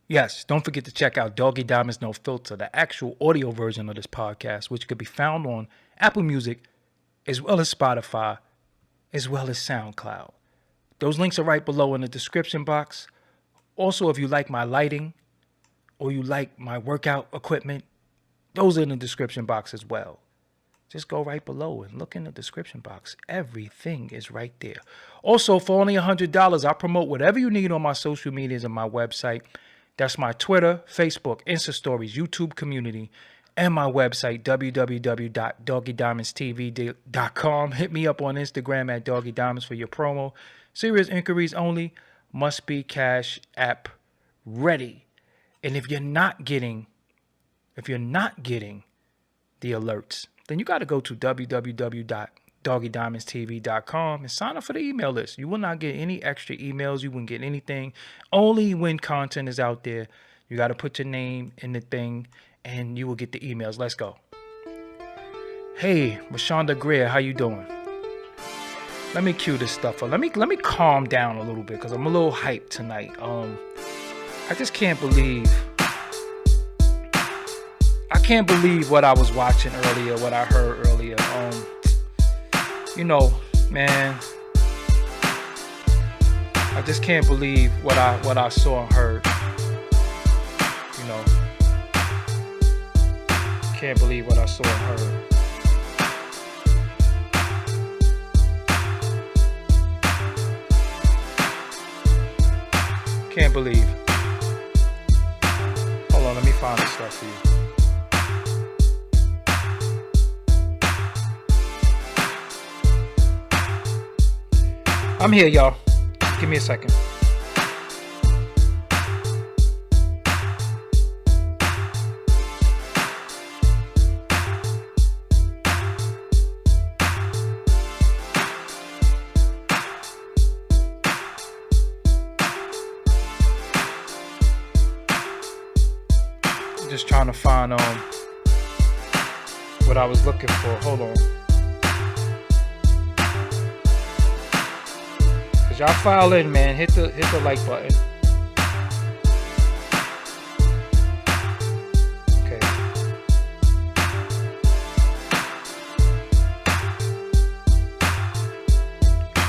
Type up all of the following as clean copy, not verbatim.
Yes, don't forget to check out Doggie Diamonds No Filter, the actual audio version of this podcast, which could be found on Apple Music, as well as Spotify, as well as SoundCloud. Those links are right below in the description box. Also, if you like my lighting or you like my workout equipment, those are in the description box as well. Just go right below and look in the description box. Everything is right there. Also, for only $100, I promote whatever you need on my social medias and my website. That's my Twitter, Facebook, Insta Stories, YouTube community, and my website, www.doggiediamondstv.com. Hit me up on Instagram at Doggie Diamonds for your promo. Serious inquiries only. Must be Cash App ready. And if you're not getting the alerts, then you got to go to www.doggiediamondstv.com and sign up for the email list. You will not get any extra emails. You won't get anything. Only when content is out there. You got to put your name in the thing and you will get the emails. Let's go. Hey, Rashonda Greer, how you doing? Let me cue this stuff up. Let me calm down a little bit because I'm a little hyped tonight. I just can't believe what I was watching earlier, what I heard earlier. Man, I just can't believe what I saw and heard. Can't believe what I saw and heard. Can't believe. Hold on, let me find this stuff for you. I'm here, y'all. Give me a second. Just trying to find what I was looking for. Hold on. Y'all file in, man. Hit the like button. Okay.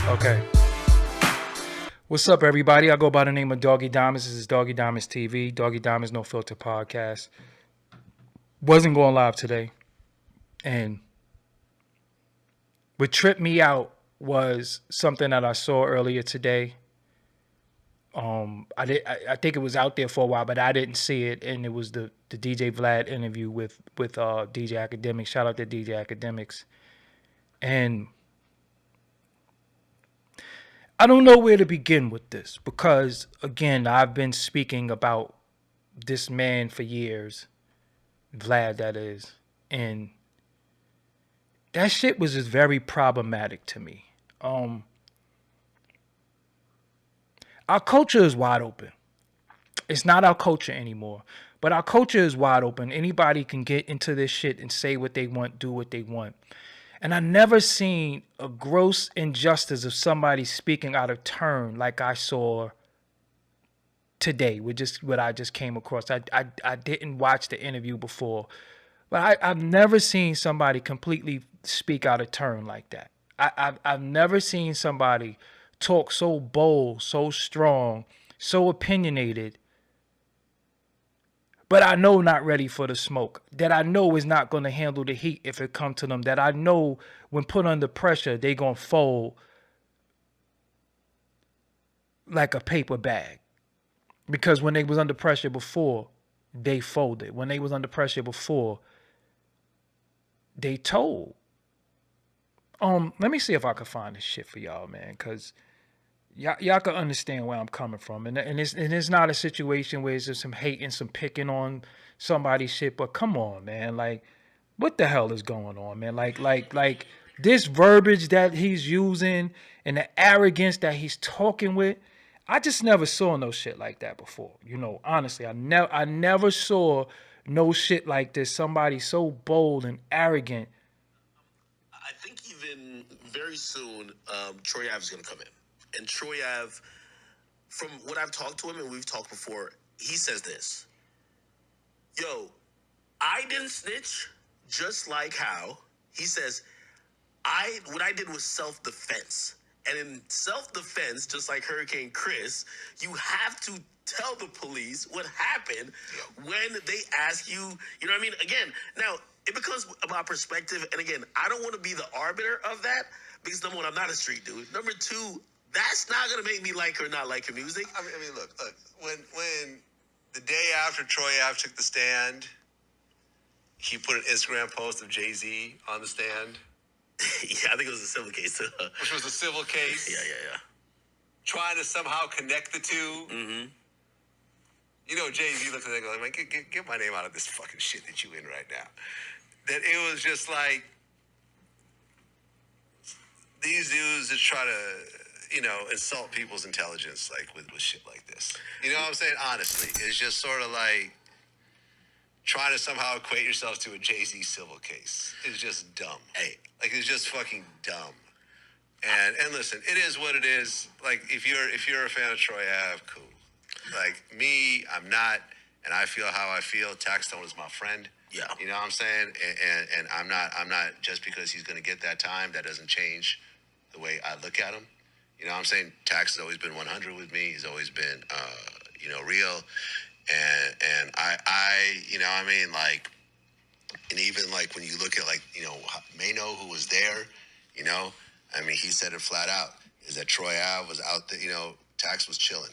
Okay. What's up, everybody? I go by the name of Doggie Diamonds. This is Doggie Diamonds TV, Doggie Diamonds No Filter podcast. Wasn't going live today, and what tripped me out was something that I saw earlier today. I think it was out there for a while, but I didn't see it, and it was the DJ Vlad interview with DJ Akademiks. Shout out to DJ Akademiks. And I don't know where to begin with this because, again, I've been speaking about this man for years, Vlad, that is, and that shit was just very problematic to me. Our culture is wide open. It's not our culture anymore, but our culture is wide open. Anybody can get into this shit and say what they want, do what they want. And I never seen a gross injustice of somebody speaking out of turn like I saw today with just what I just came across. I didn't watch the interview before, but I've never seen somebody completely speak out of turn like that. I've never seen somebody talk so bold, so strong, so opinionated, but I know not ready for the smoke, that I know is not going to handle the heat if it comes to them, that I know when put under pressure, they going to fold like a paper bag. Because when they was under pressure before, they folded. When they was under pressure before, they told. Let me see if I can find this shit for y'all, man, because y'all can understand where I'm coming from. And it's not a situation where it's just some hating, some picking on somebody's shit, but come on, man. Like, what the hell is going on, man? Like this verbiage that he's using and the arrogance that he's talking with, I just never saw no shit like that before. Honestly, I never saw no shit like this. Somebody so bold and arrogant. I think even very soon, Troy Ave is going to come in. And Troy Ave, from what I've talked to him, and we've talked before, he says this. Yo, I didn't snitch, just like how he says, what I did was self-defense. And in self-defense, just like Hurricane Chris, you have to tell the police what happened when they ask you, you know what I mean? Again, now, it becomes about perspective. And again, I don't want to be the arbiter of that because, number one, I'm not a street dude. Number two, that's not going to make me like or not like her music. I mean, look, when the day after Troy Ave took the stand, he put an Instagram post of Jay-Z on the stand. Yeah, I think it was a civil case. Which was a civil case. Yeah. Trying to somehow connect the two. Mm-hmm. You know, Jay-Z looked at it and goes, man, get my name out of this fucking shit that you in right now. That it was just like, these dudes that try to, you know, insult people's intelligence, like, with shit like this. You know what I'm saying? Honestly, it's just sort of like trying to somehow equate yourself to a Jay-Z civil case. It's just dumb. Hey. Like, it's just fucking dumb. And listen, it is what it is. Like, if you're a fan of Troy Ave, cool. Like, me, I'm not, and I feel how I feel. Taxstone is my friend. Yeah. You know what I'm saying? And I'm not, just because he's going to get that time, that doesn't change the way I look at him. You know what I'm saying? Tax has always been 100 with me. He's always been, you know, real. And I, you know what I mean? Like, and even like when you look at, like, you know, Mano, who was there, you know, I mean, he said it flat out, is that Troy Ave was out there, you know, Tax was chilling.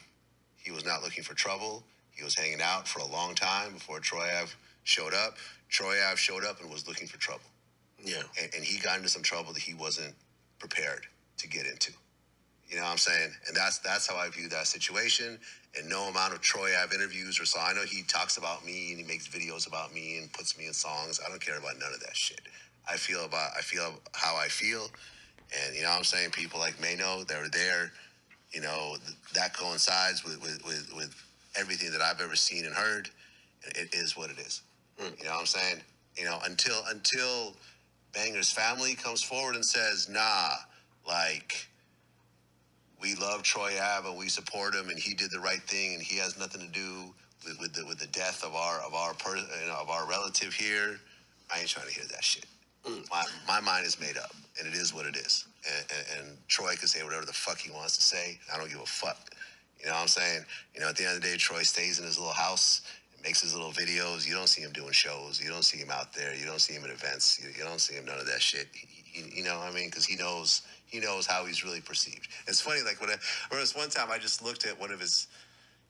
He was not looking for trouble. He was hanging out for a long time before Troy Ave showed up. Troy Ave showed up and was looking for trouble. Yeah. And he got into some trouble that he wasn't prepared to get into. You know what I'm saying? And that's how I view that situation. And no amount of Troy Ave interviews or so. I know he talks about me and he makes videos about me and puts me in songs. I don't care about none of that shit. I feel how I feel. And you know what I'm saying? People like Mano, they were there. You know, that coincides with everything that I've ever seen and heard. It is what it is. You know what I'm saying? You know, until Banger's family comes forward and says, nah, like, we love Troy Ave and we support him and he did the right thing and he has nothing to do with the death of our relative here. I ain't trying to hear that shit. My mind is made up and it is what it is. And Troy can say whatever the fuck he wants to say. I don't give a fuck. You know what I'm saying? You know, at the end of the day, Troy stays in his little house and makes his little videos. You don't see him doing shows. You don't see him out there. You don't see him at events. You don't see him none of that shit. You know what I mean? Because he knows how he's really perceived. It's funny, like, when this one time I just looked at one of his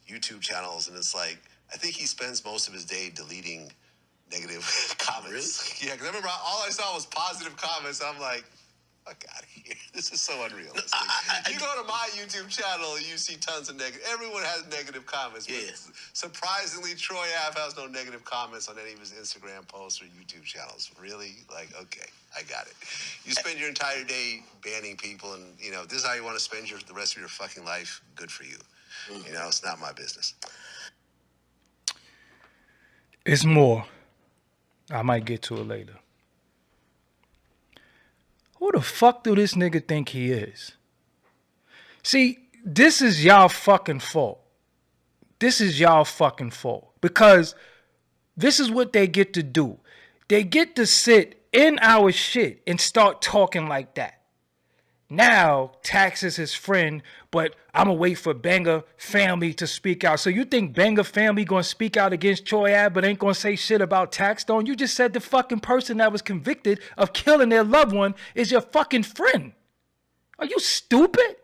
YouTube channels and it's like, I think he spends most of his day deleting negative comments. Really? Yeah, because I remember all I saw was positive comments. I'm like, fuck out of here. This is so unrealistic. You go to my YouTube channel and you see tons of negative. Everyone has negative comments. Yeah. But surprisingly, Troy Ave has no negative comments on any of his Instagram posts or YouTube channels. Really? Like, okay, I got it. You spend your entire day banning people and, you know, this is how you want to spend the rest of your fucking life. Good for you. Mm-hmm. You know, it's not my business. It's more. I might get to it later. Who the fuck do this nigga think he is? See, this is y'all fucking fault. This is y'all fucking fault. Because this is what they get to do. They get to sit in our shit and start talking like that. Now, Tax is his friend, but I'm going to wait for Banger family to speak out. So you think Banger family going to speak out against Troy Ave, but ain't going to say shit about Taxstone? You just said the fucking person that was convicted of killing their loved one is your fucking friend. Are you stupid?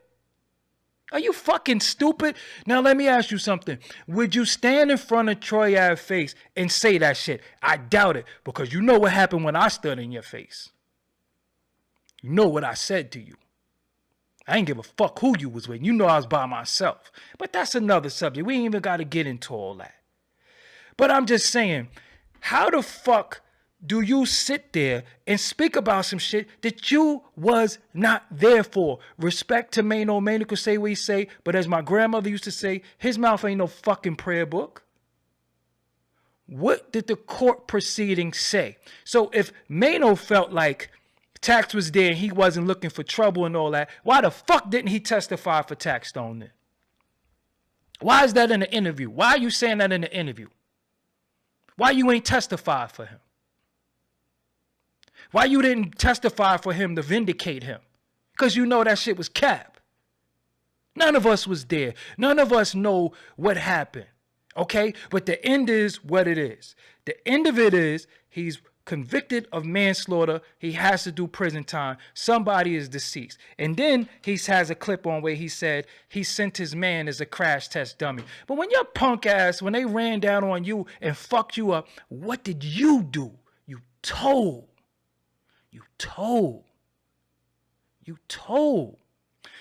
Are you fucking stupid? Now, let me ask you something. Would you stand in front of Troy Ave's face and say that shit? I doubt it, because you know what happened when I stood in your face. You know what I said to you. I ain't give a fuck who you was with. You know I was by myself. But that's another subject. We ain't even got to get into all that. But I'm just saying, how the fuck do you sit there and speak about some shit that you was not there for? Respect to Mano. Mano could say what he say, but as my grandmother used to say, his mouth ain't no fucking prayer book. What did the court proceedings say? So if Mano felt like Tax was there and he wasn't looking for trouble and all that, why the fuck didn't he testify for Taxstone then? Why is that in the interview? Why are you saying that in the interview? Why you ain't testify for him? Why you didn't testify for him to vindicate him? Because you know that shit was cap. None of us was there. None of us know what happened. Okay? But the end is what it is. The end of it is he's convicted of manslaughter. He has to do prison time. Somebody is deceased. And then he has a clip on where he said he sent his man as a crash test dummy. But when your punk ass, when they ran down on you and fucked you up, what did you do? You told. You told. You told.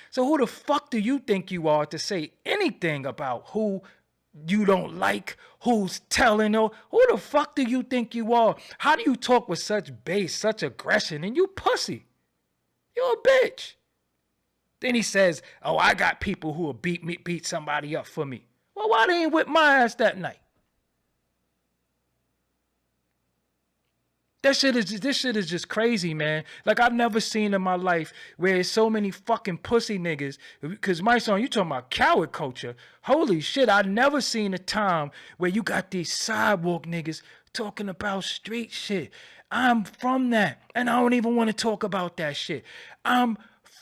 So who the fuck do you think you are to say anything about who you don't like, who's telling, or who the fuck do you think you are? How do you talk with such bass, such aggression, and you pussy? You're a bitch. Then he says, oh, I got people who will beat somebody up for me. Well, why they ain't whip my ass that night? This shit is just crazy, man. Like, I've never seen in my life where there's so many fucking pussy niggas. Because, my son, you talking about coward culture. Holy shit, I've never seen a time where you got these sidewalk niggas talking about street shit. I'm from that, and I don't even want to talk about that shit. I'm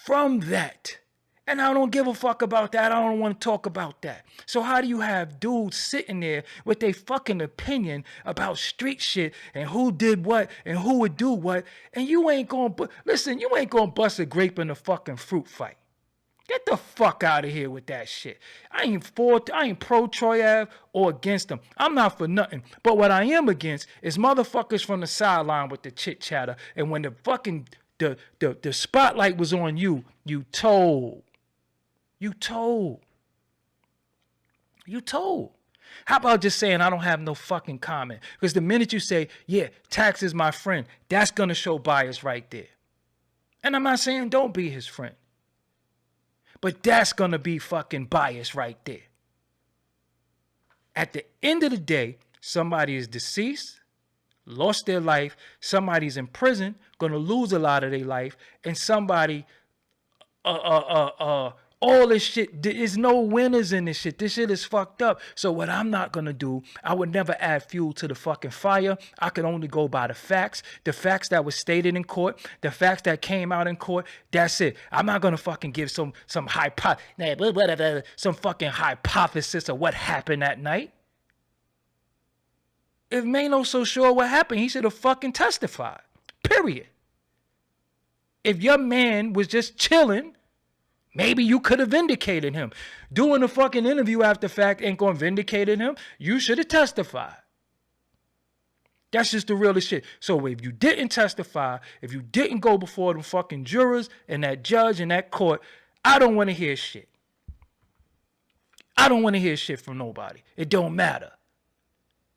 from that, and I don't give a fuck about that. I don't want to talk about that. So how do you have dudes sitting there with their fucking opinion about street shit and who did what and who would do what, and you ain't gonna listen? You ain't gonna bust a grape in a fucking fruit fight. Get the fuck out of here with that shit. I ain't pro Troy Ave or against them. I'm not for nothing. But what I am against is motherfuckers from the sideline with the chit chatter. And when the fucking the spotlight was on you, you told. You told. You told. How about just saying I don't have no fucking comment? Because the minute you say, yeah, Tax is my friend, that's going to show bias right there. And I'm not saying don't be his friend. But that's going to be fucking bias right there. At the end of the day, somebody is deceased, lost their life, somebody's in prison, going to lose a lot of their life, and somebody all this shit, there's no winners in this shit. This shit is fucked up. So what I'm not going to do, I would never add fuel to the fucking fire. I could only go by the facts that was stated in court, the facts that came out in court. That's it. I'm not going to fucking give some fucking hypothesis of what happened that night. If Mano's so sure what happened, he should have fucking testified. Period. If your man was just chilling, maybe you could have vindicated him. Doing a fucking interview after fact ain't gonna vindicate him. You should have testified. That's just the realest shit. So if you didn't testify, if you didn't go before them fucking jurors and that judge and that court, I don't want to hear shit. I don't want to hear shit from nobody. It don't matter.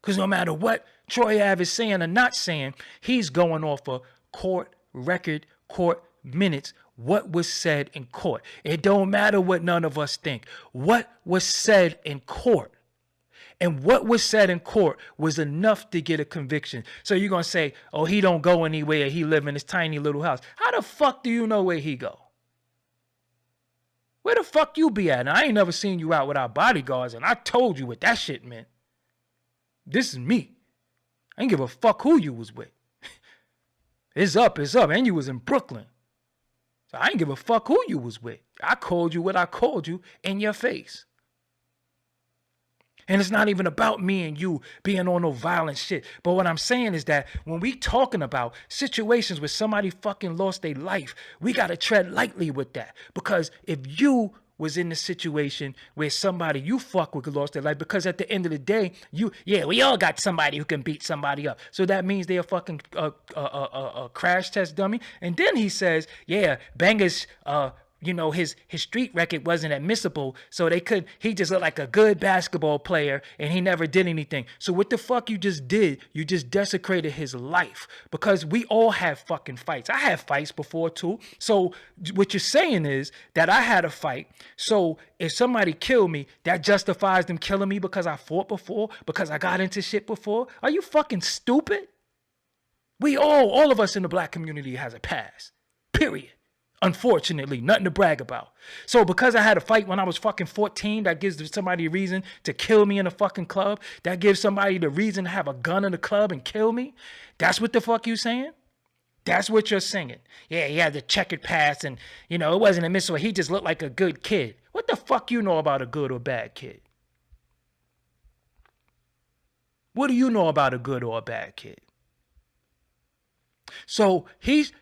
Because no matter what Troy Ave is saying or not saying, he's going off a court record, court minutes, what was said in court. It don't matter what none of us think. What was said in court. And what was said in court was enough to get a conviction. So you're going to say, oh, he don't go anywhere. He live in his tiny little house. How the fuck do you know where he go? Where the fuck you be at? And I ain't never seen you out without bodyguards, and I told you what that shit meant. This is me. I ain't give a fuck who you was with. It's up. And you was in Brooklyn. So I ain't give a fuck who you was with. I called you what I called you in your face. And it's not even about me and you being on no violent shit. But what I'm saying is that when we talking about situations where somebody fucking lost their life, we got to tread lightly with that. Because if you was in the situation where somebody you fuck with lost their life, because at the end of the day, we all got somebody who can beat somebody up. So that means they're a fucking crash test dummy. And then he says, yeah, Banger's, his street record wasn't admissible, so he just looked like a good basketball player and he never did anything. So what the fuck you just did, you just desecrated his life, because we all have fucking fights. I had fights before too. So what you're saying is that I had a fight. So if somebody killed me, that justifies them killing me because I fought before, because I got into shit before. Are you fucking stupid? We all of us in the black community has a past. Period. Unfortunately, nothing to brag about. So because I had a fight when I was fucking 14, that gives somebody a reason to kill me in a fucking club. That gives somebody the reason to have a gun in the club and kill me. That's what the fuck you saying? That's what you're singing. Yeah, he had the checkered past and, it wasn't a missile. He just looked like a good kid. What the fuck you know about a good or bad kid? What do you know about a good or a bad kid? So his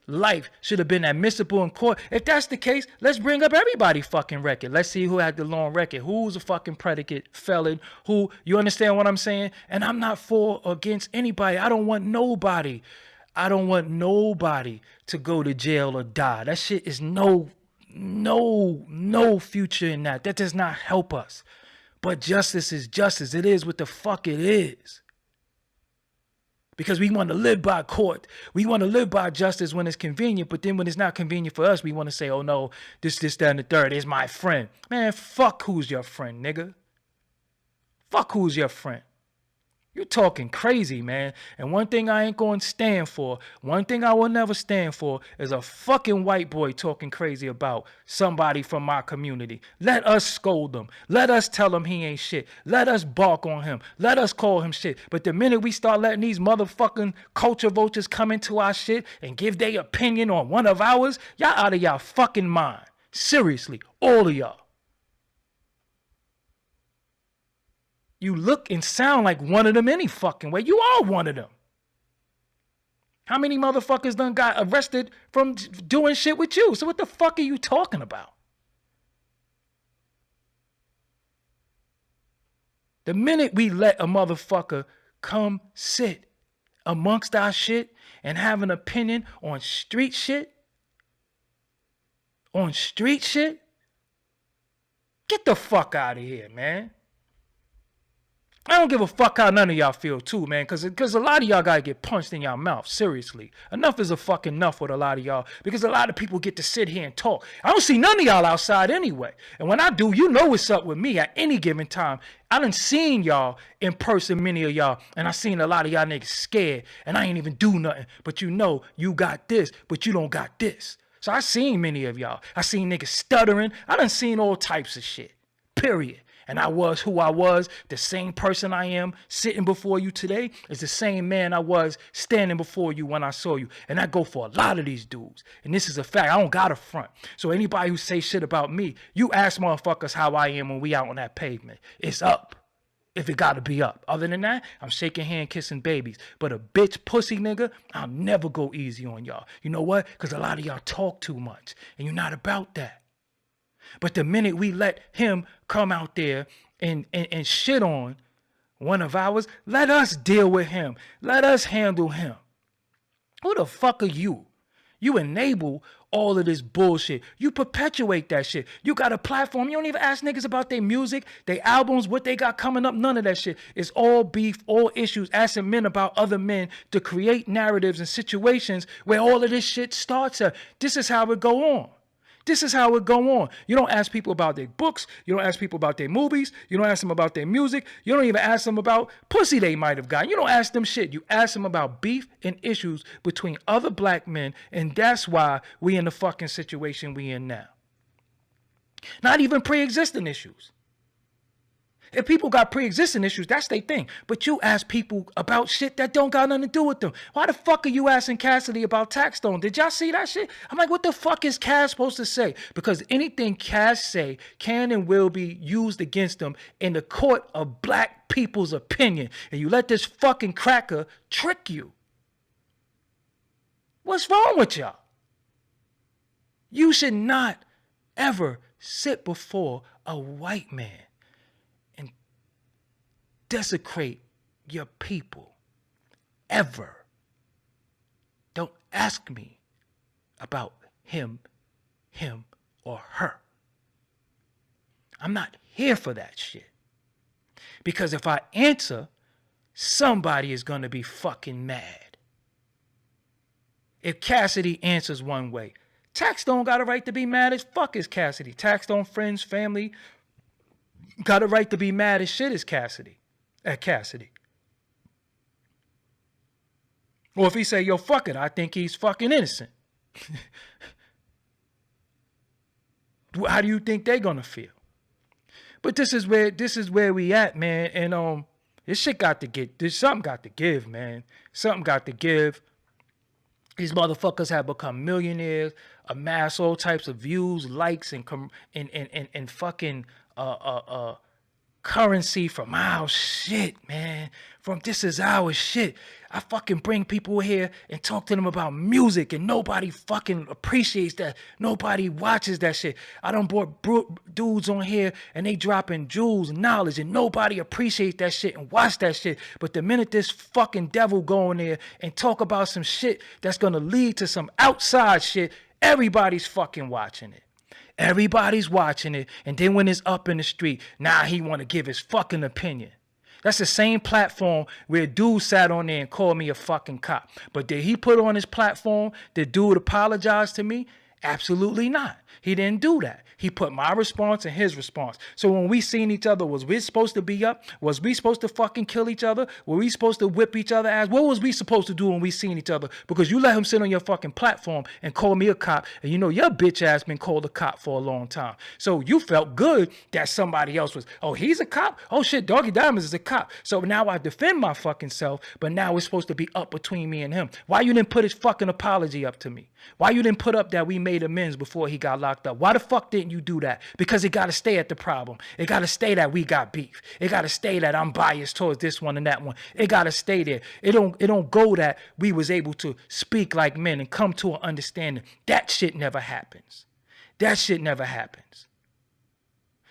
life should have been admissible in court. If that's the case, let's bring up everybody's fucking record. Let's see who had the long record. Who's a fucking predicate felon? Who, you understand what I'm saying? And I'm not for or against anybody. I don't want nobody to go to jail or die. That shit is no future in that. That does not help us. But justice is justice. It is what the fuck it is. Because we want to live by court. We want to live by justice when it's convenient. But then when it's not convenient for us, we want to say, oh no, this, that, and the third is my friend. Man, fuck who's your friend, nigga. Fuck who's your friend. You're talking crazy, man. And one thing I ain't going to stand for, one thing I will never stand for is a fucking white boy talking crazy about somebody from my community. Let us scold them. Let us tell him he ain't shit. Let us bark on him. Let us call him shit. But the minute we start letting these motherfucking culture vultures come into our shit and give their opinion on one of ours, y'all out of y'all fucking mind. Seriously, all of y'all. You look and sound like one of them any fucking way. You are one of them. How many motherfuckers done got arrested from doing shit with you? So what the fuck are you talking about? The minute we let a motherfucker come sit amongst our shit and have an opinion on street shit, get the fuck out of here, man. I don't give a fuck how none of y'all feel too, man, because a lot of y'all got to get punched in y'all mouth, seriously. Enough is a fucking enough with a lot of y'all, because a lot of people get to sit here and talk. I don't see none of y'all outside anyway. And when I do, you know what's up with me at any given time. I done seen y'all in person, many of y'all, and I seen a lot of y'all niggas scared, and I ain't even do nothing. But you know, you got this, but you don't got this. So I seen many of y'all. I seen niggas stuttering. I done seen all types of shit, period. And I was who I was. The same person I am sitting before you today is the same man I was standing before you when I saw you. And I go for a lot of these dudes. And this is a fact. I don't got a front. So anybody who say shit about me, you ask motherfuckers how I am when we out on that pavement. It's up. If it got to be up. Other than that, I'm shaking hand, kissing babies. But a bitch pussy nigga, I'll never go easy on y'all. You know what? Because a lot of y'all talk too much. And you're not about that. But the minute we let him come out there and shit on one of ours, let us deal with him. Let us handle him. Who the fuck are you? You enable all of this bullshit. You perpetuate that shit. You got a platform. You don't even ask niggas about their music, their albums, what they got coming up. None of that shit. It's all beef, all issues, asking men about other men to create narratives and situations where all of this shit starts at. This is how it go on. This is how it go on. You don't ask people about their books. You don't ask people about their movies. You don't ask them about their music. You don't even ask them about pussy they might have gotten. You don't ask them shit. You ask them about beef and issues between other black men, and that's why we in the fucking situation we in now. Not even pre-existing issues. If people got pre-existing issues, that's their thing. But you ask people about shit that don't got nothing to do with them. Why the fuck are you asking Cassidy about tax stone? Did y'all see that shit? I'm like, what the fuck is Cass supposed to say? Because anything Cass say can and will be used against them in the court of black people's opinion. And you let this fucking cracker trick you. What's wrong with y'all? You should not ever sit before a white man desecrate your people. Ever. Don't ask me about him, or her. I'm not here for that shit. Because if I answer, somebody is going to be fucking mad. If Cassidy answers one way, Tax don't got a right to be mad as fuck as Cassidy. Tax don't friends, family, got a right to be mad as shit as Cassidy. At Cassidy. Or if he say, yo, fuck it, I think he's fucking innocent. How do you think they're gonna feel? But this is where we at, man. And this shit got to get, this something got to give, man. Something got to give. These motherfuckers have become millionaires, amass all types of views, likes, and fucking currency from our shit, man. From this is our shit. I fucking bring people here and talk to them about music, and nobody fucking appreciates that. Nobody watches that shit. I done brought dudes on here and they dropping jewels, knowledge, and nobody appreciates that shit and watch that shit. But the minute this fucking devil go in there and talk about some shit that's gonna lead to some outside shit, everybody's fucking watching it. Everybody's watching it, and then when it's up in the street, now he want to give his fucking opinion. That's the same platform where dude sat on there and called me a fucking cop. But did he put on his platform, did dude apologize to me? Absolutely not. He didn't do that. He put my response and his response. So when we seen each other, was we supposed to be up? Was we supposed to fucking kill each other? Were we supposed to whip each other ass? What was we supposed to do when we seen each other? Because you let him sit on your fucking platform and call me a cop, and you know your bitch ass been called a cop for a long time. So you felt good that somebody else was, oh, he's a cop? Oh shit, Doggie Diamonds is a cop. So now I defend my fucking self, but now it's supposed to be up between me and him. Why you didn't put his fucking apology up to me? Why you didn't put up that we made amends before he got locked up? Why the fuck didn't you do that? Because it got to stay at the problem. It got to stay that we got beef. It got to stay that I'm biased towards this one and that one. It got to stay there. It don't go that we was able to speak like men and come to an understanding. That shit never happens. That shit never happens.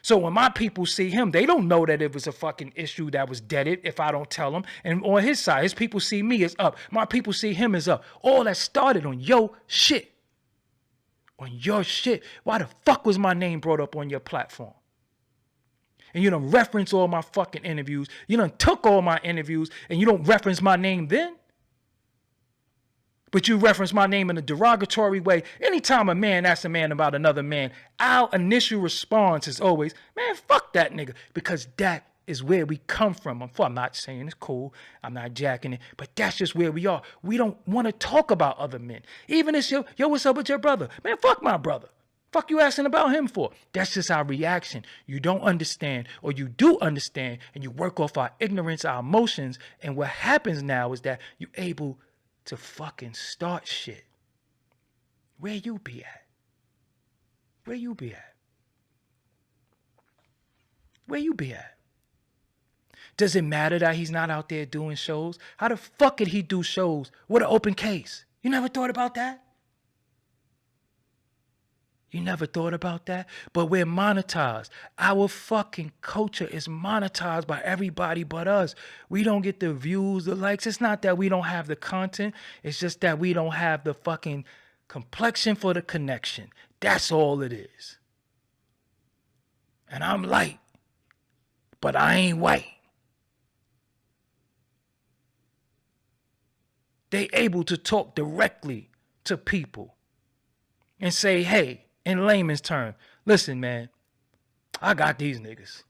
So when my people see him, they don't know that it was a fucking issue that was deaded if I don't tell them. And on his side, his people see me as up. My people see him as up. All that started on your shit. On your shit. Why the fuck was my name brought up on your platform? And you don't reference all my fucking interviews. You done took all my interviews and you don't reference my name then? But you reference my name in a derogatory way. Anytime a man asks a man about another man, our initial response is always, man, fuck that nigga. Because that is where we come from. I'm not saying it's cool. I'm not jacking it. But that's just where we are. We don't want to talk about other men. Even if yo, what's up with your brother? Man, fuck my brother. Fuck you asking about him for? That's just our reaction. You don't understand, or you do understand, and you work off our ignorance, our emotions. And what happens now is that you're able to fucking start shit. Where you be at? Where you be at? Where you be at? Does it matter that he's not out there doing shows? How the fuck could he do shows with an open case? You never thought about that? You never thought about that? But we're monetized. Our fucking culture is monetized by everybody but us. We don't get the views, the likes. It's not that we don't have the content. It's just that we don't have the fucking complexion for the connection. That's all it is. And I'm light, but I ain't white. They able to talk directly to people and say, hey, in layman's term, listen, man, I got these niggas.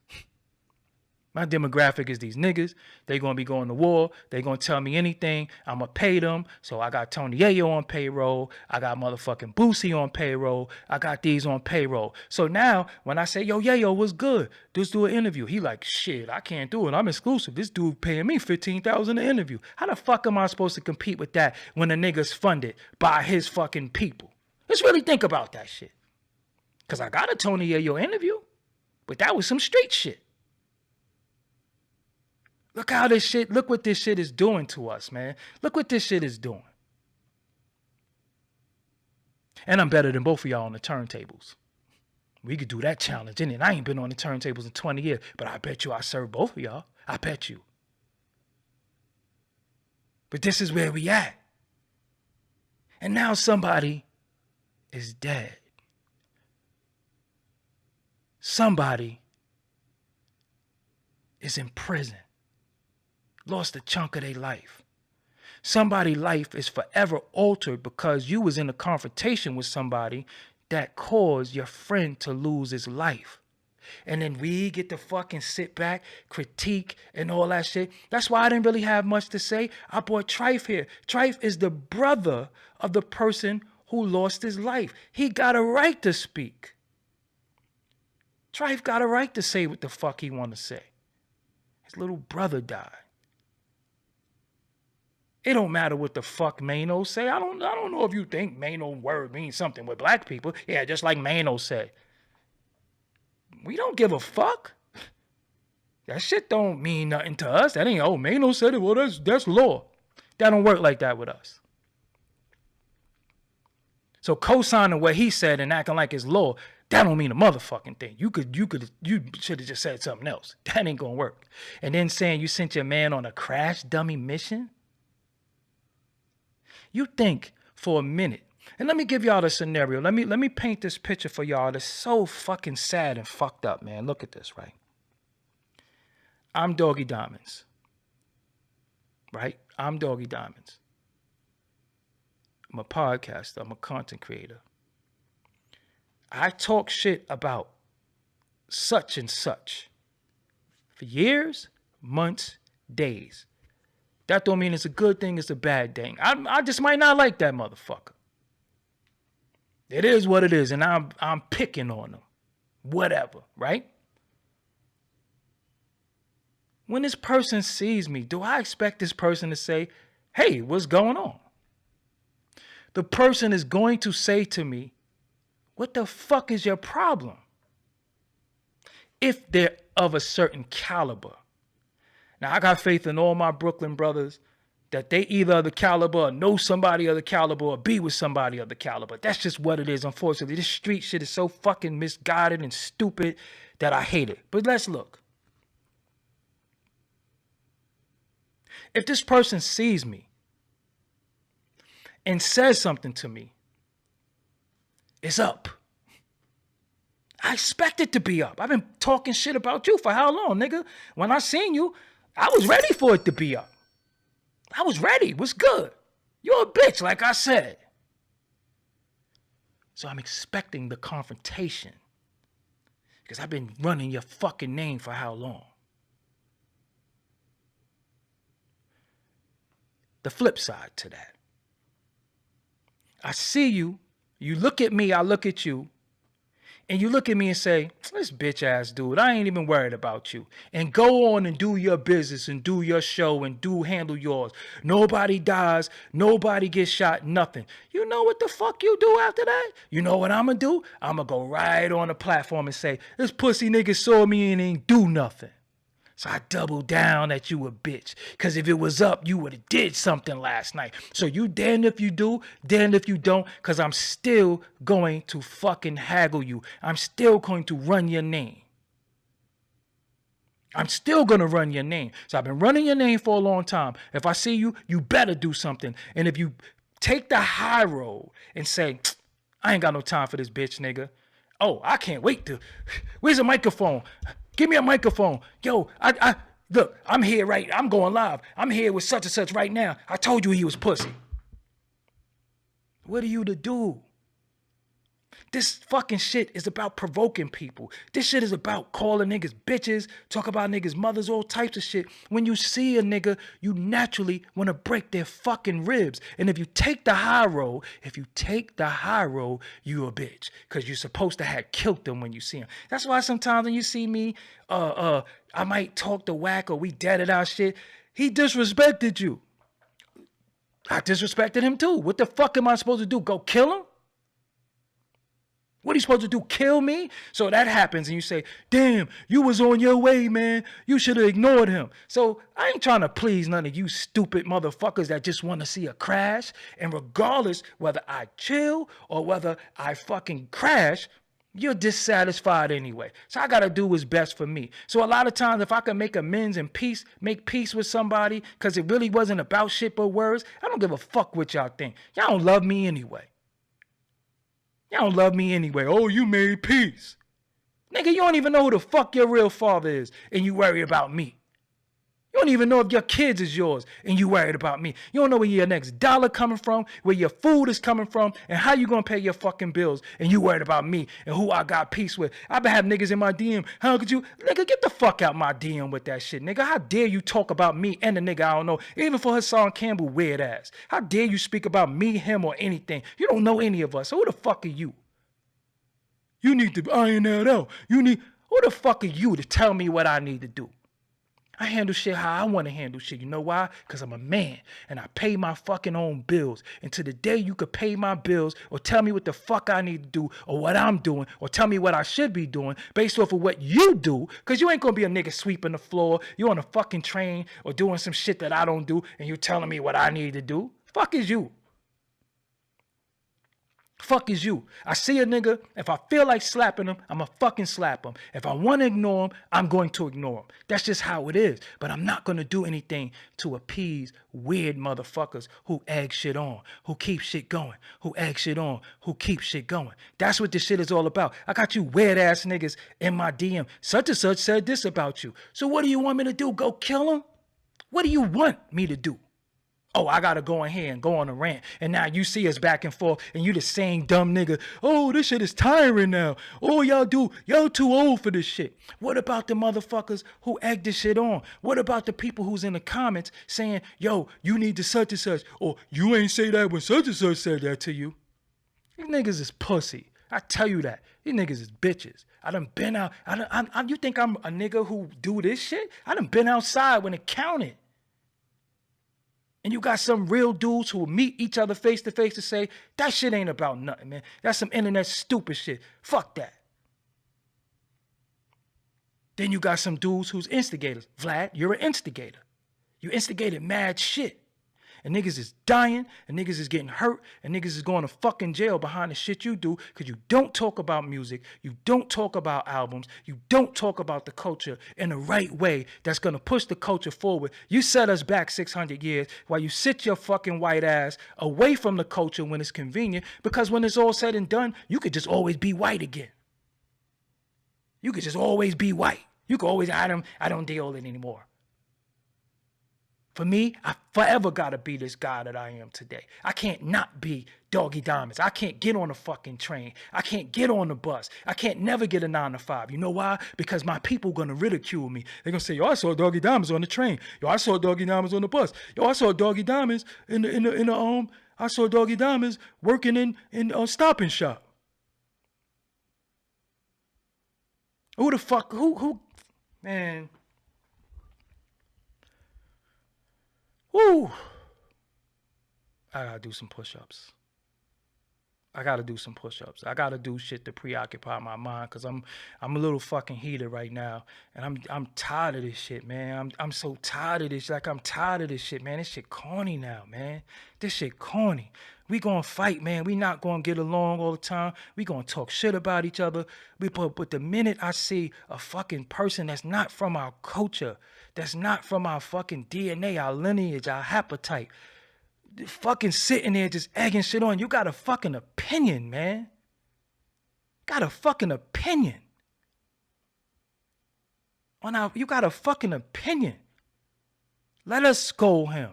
My demographic is these niggas. They going to be going to war. They going to tell me anything. I'm going to pay them. So I got Tony Yayo on payroll. I got motherfucking Boosie on payroll. I got these on payroll. So now when I say, yo, Yayo, what's good? Just do an interview. He like, shit, I can't do it. I'm exclusive. This dude paying me $15,000 an interview. How the fuck am I supposed to compete with that when the nigga's funded by his fucking people? Let's really think about that shit. Because I got a Tony Yayo interview, but that was some street shit. Look how this shit, look what this shit is doing to us, man. Look what this shit is doing. And I'm better than both of y'all on the turntables. We could do that challenge, innit? I ain't been on the turntables in 20 years, but I bet you I serve both of y'all. I bet you. But this is where we at. And now somebody is dead. Somebody is in prison. Lost a chunk of their life. Somebody's life is forever altered because you was in a confrontation with somebody that caused your friend to lose his life. And then we get to fucking sit back, critique, and all that shit. That's why I didn't really have much to say. I brought Trife here. Trife is the brother of the person who lost his life. He got a right to speak. Trife got a right to say what the fuck he want to say. His little brother died. It don't matter what the fuck Mano say. I don't know if you think Mano word means something with black people. Yeah, just like Mano said. We don't give a fuck. That shit don't mean nothing to us. That ain't, oh, Mano said it. Well, that's law. That don't work like that with us. So co-signing what he said and acting like it's law, that don't mean a motherfucking thing. You should have just said something else. That ain't gonna work. And then saying you sent your man on a crash dummy mission. You think for a minute, and let me give y'all the scenario. Let me paint this picture for y'all that's so fucking sad and fucked up, man. Look at this, right? I'm Doggie Diamonds. Right? I'm Doggie Diamonds. I'm a podcaster. I'm a content creator. I talk shit about such and such for years, months, days. That don't mean it's a good thing, it's a bad thing. I just might not like that motherfucker. It is what it is, and I'm picking on him. Whatever, right? When this person sees me, do I expect this person to say, hey, what's going on? The person is going to say to me, what the fuck is your problem? If they're of a certain caliber. Now, I got faith in all my Brooklyn brothers that they either are the caliber or know somebody of the caliber or be with somebody of the caliber. That's just what it is, unfortunately. This street shit is so fucking misguided and stupid that I hate it. But let's look. If this person sees me and says something to me, it's up. I expect it to be up. I've been talking shit about you for how long, nigga? When I seen you, I was ready for it to be up. I was ready. What's good? You're a bitch, like I said. So I'm expecting the confrontation. Because I've been running your fucking name for how long? The flip side to that. I see you. You look at me, I look at you. And you look at me and say, this bitch ass dude, I ain't even worried about you. And go on and do your business and do your show and handle yours. Nobody dies. Nobody gets shot. Nothing. You know what the fuck you do after that? You know what I'm going to do? I'm going to go right on the platform and say, this pussy nigga saw me and ain't do nothing. So I double down that you a bitch. Because if it was up, you would have did something last night. So you damned if you do, damned if you don't. Because I'm still going to fucking haggle you. I'm still going to run your name. I'm still going to run your name. So I've been running your name for a long time. If I see you, you better do something. And if you take the high road and say, I ain't got no time for this bitch, nigga. Oh, I can't wait to. Where's the microphone? Give me a microphone. Yo, look, I'm here right. I'm going live. I'm here with such and such right now. I told you he was pussy. What are you to do? This fucking shit is about provoking people. This shit is about calling niggas bitches, talk about niggas mothers, all types of shit. When you see a nigga, you naturally want to break their fucking ribs. And if you take the high road, you a bitch. Because you're supposed to have killed them when you see him. That's why sometimes when you see me, I might talk to whack or we deaded our shit. He disrespected you. I disrespected him too. What the fuck am I supposed to do? Go kill him? What are you supposed to do? Kill me? So that happens and you say, damn, you was on your way, man. You should have ignored him. So I ain't trying to please none of you stupid motherfuckers that just want to see a crash. And regardless whether I chill or whether I fucking crash, you're dissatisfied anyway. So I got to do what's best for me. So a lot of times if I can make amends and make peace with somebody because it really wasn't about shit but words, I don't give a fuck what y'all think. Y'all don't love me anyway. Y'all don't love me anyway. Oh, you made peace. Nigga, you don't even know who the fuck your real father is and you worry about me. You don't even know if your kids is yours and you worried about me. You don't know where your next dollar coming from, where your food is coming from, and how you gonna pay your fucking bills and you worried about me and who I got peace with. I been having niggas in my DM. How could you? Nigga, get the fuck out my DM with that shit, nigga. How dare you talk about me and the nigga I don't know, even for Hassan Campbell weird ass. How dare you speak about me, him, or anything? You don't know any of us, so who the fuck are you? You need to iron that out. Who the fuck are you to tell me what I need to do? I handle shit how I want to handle shit. You know why? Because I'm a man and I pay my fucking own bills. And to the day you could pay my bills or tell me what the fuck I need to do or what I'm doing or tell me what I should be doing based off of what you do, because you ain't going to be a nigga sweeping the floor. You on a fucking train or doing some shit that I don't do and you telling me what I need to do. Fuck is you. Fuck is you. I see a nigga, if I feel like slapping him, I'ma fucking slap him. If I want to ignore him, I'm going to ignore him. That's just how it is. But I'm not going to do anything to appease weird motherfuckers who egg shit on, who keep shit going, who egg shit on, who keep shit going. That's what this shit is all about. I got you weird ass niggas in my DM. Such and such said this about you. So what do you want me to do? Go kill him? What do you want me to do? Oh, I gotta go in here and go on a rant. And now you see us back and forth and you the same dumb nigga. Oh, this shit is tiring now. Oh, y'all too old for this shit. What about the motherfuckers who egg this shit on? What about the people who's in the comments saying, yo, you need to such and such, or you ain't say that when such and such said that to you? These niggas is pussy. I tell you that. These niggas is bitches. I done been out. You think I'm a nigga who do this shit? I done been outside when it counted. And you got some real dudes who will meet each other face to face to say, that shit ain't about nothing, man. That's some internet stupid shit. Fuck that. Then you got some dudes who's instigators. Vlad, you're an instigator. You instigated mad shit. And niggas is dying, and niggas is getting hurt, and niggas is going to fucking jail behind the shit you do because you don't talk about music, you don't talk about albums, you don't talk about the culture in the right way that's going to push the culture forward. You set us back 600 years while you sit your fucking white ass away from the culture when it's convenient, because when it's all said and done, you could just always be white again. You could just always be white. You could always, I don't deal with it anymore. For me, I forever gotta be this guy that I am today. I can't not be Doggie Diamonds. I can't get on a fucking train. I can't get on the bus. I can't never get a 9 to 5. You know why? Because my people gonna ridicule me. They're gonna say, yo, I saw Doggie Diamonds on the train. Yo, I saw Doggie Diamonds on the bus. Yo, I saw Doggie Diamonds I saw Doggie Diamonds working in Stop and Shop. Who the fuck? Who? Man. Woo! I gotta do some push-ups. I gotta do shit to preoccupy my mind, because I'm a little fucking heated right now, and I'm tired of this shit, man. I'm so tired of this. I'm tired of this shit, man. This shit corny now, man. This shit corny. We gonna fight, man. We not gonna get along all the time. We gonna talk shit about each other. But the minute I see a fucking person that's not from our culture, that's not from our fucking DNA, our lineage, our haplotype, fucking sitting there just egging shit on, you got a fucking opinion, man. Got a fucking opinion. You got a fucking opinion. Let us scold him.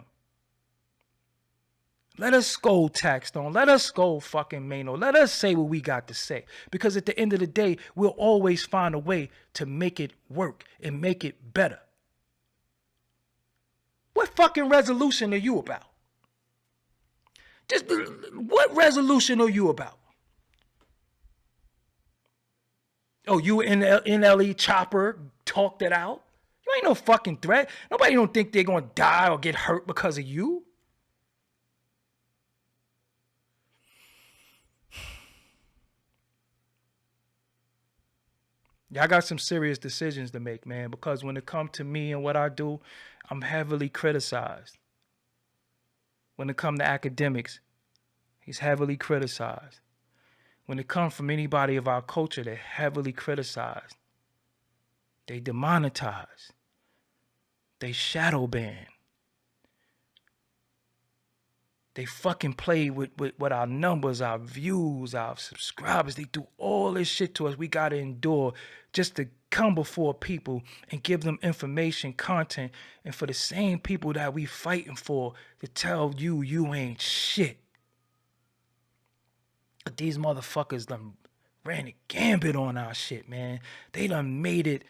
Let us scold Taxstone. Let us scold fucking Mano. Let us say what we got to say. Because at the end of the day, we'll always find a way to make it work and make it better. What fucking resolution are you about? Just what resolution are you about? Oh, you in NLE Chopper talked it out? You ain't no fucking threat. Nobody don't think they're gonna die or get hurt because of you. I got some serious decisions to make, man, because when it comes to me and what I do, I'm heavily criticized. When it comes to Akademiks, he's heavily criticized. When it comes from anybody of our culture, they're heavily criticized. They demonetize. They shadow ban. They fucking play with our numbers, our views, our subscribers. They do all this shit to us. We got to endure just to come before people and give them information, content, and for the same people that we fighting for to tell you ain't shit. But these motherfuckers done ran a gambit on our shit, man. They done made it,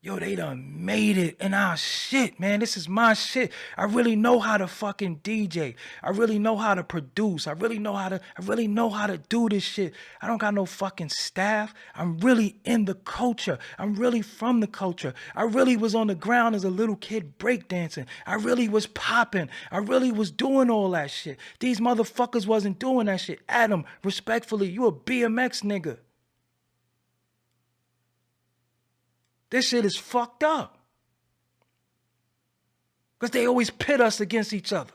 Yo, they done made it in our shit, man. This is my shit. I really know how to fucking DJ. I really know how to produce. I really know how to do this shit. I don't got no fucking staff. I'm really in the culture. I'm really from the culture. I really was on the ground as a little kid breakdancing. I really was popping. I really was doing all that shit. These motherfuckers wasn't doing that shit. Adam, respectfully, you a BMX nigga. This shit is fucked up. Because they always pit us against each other.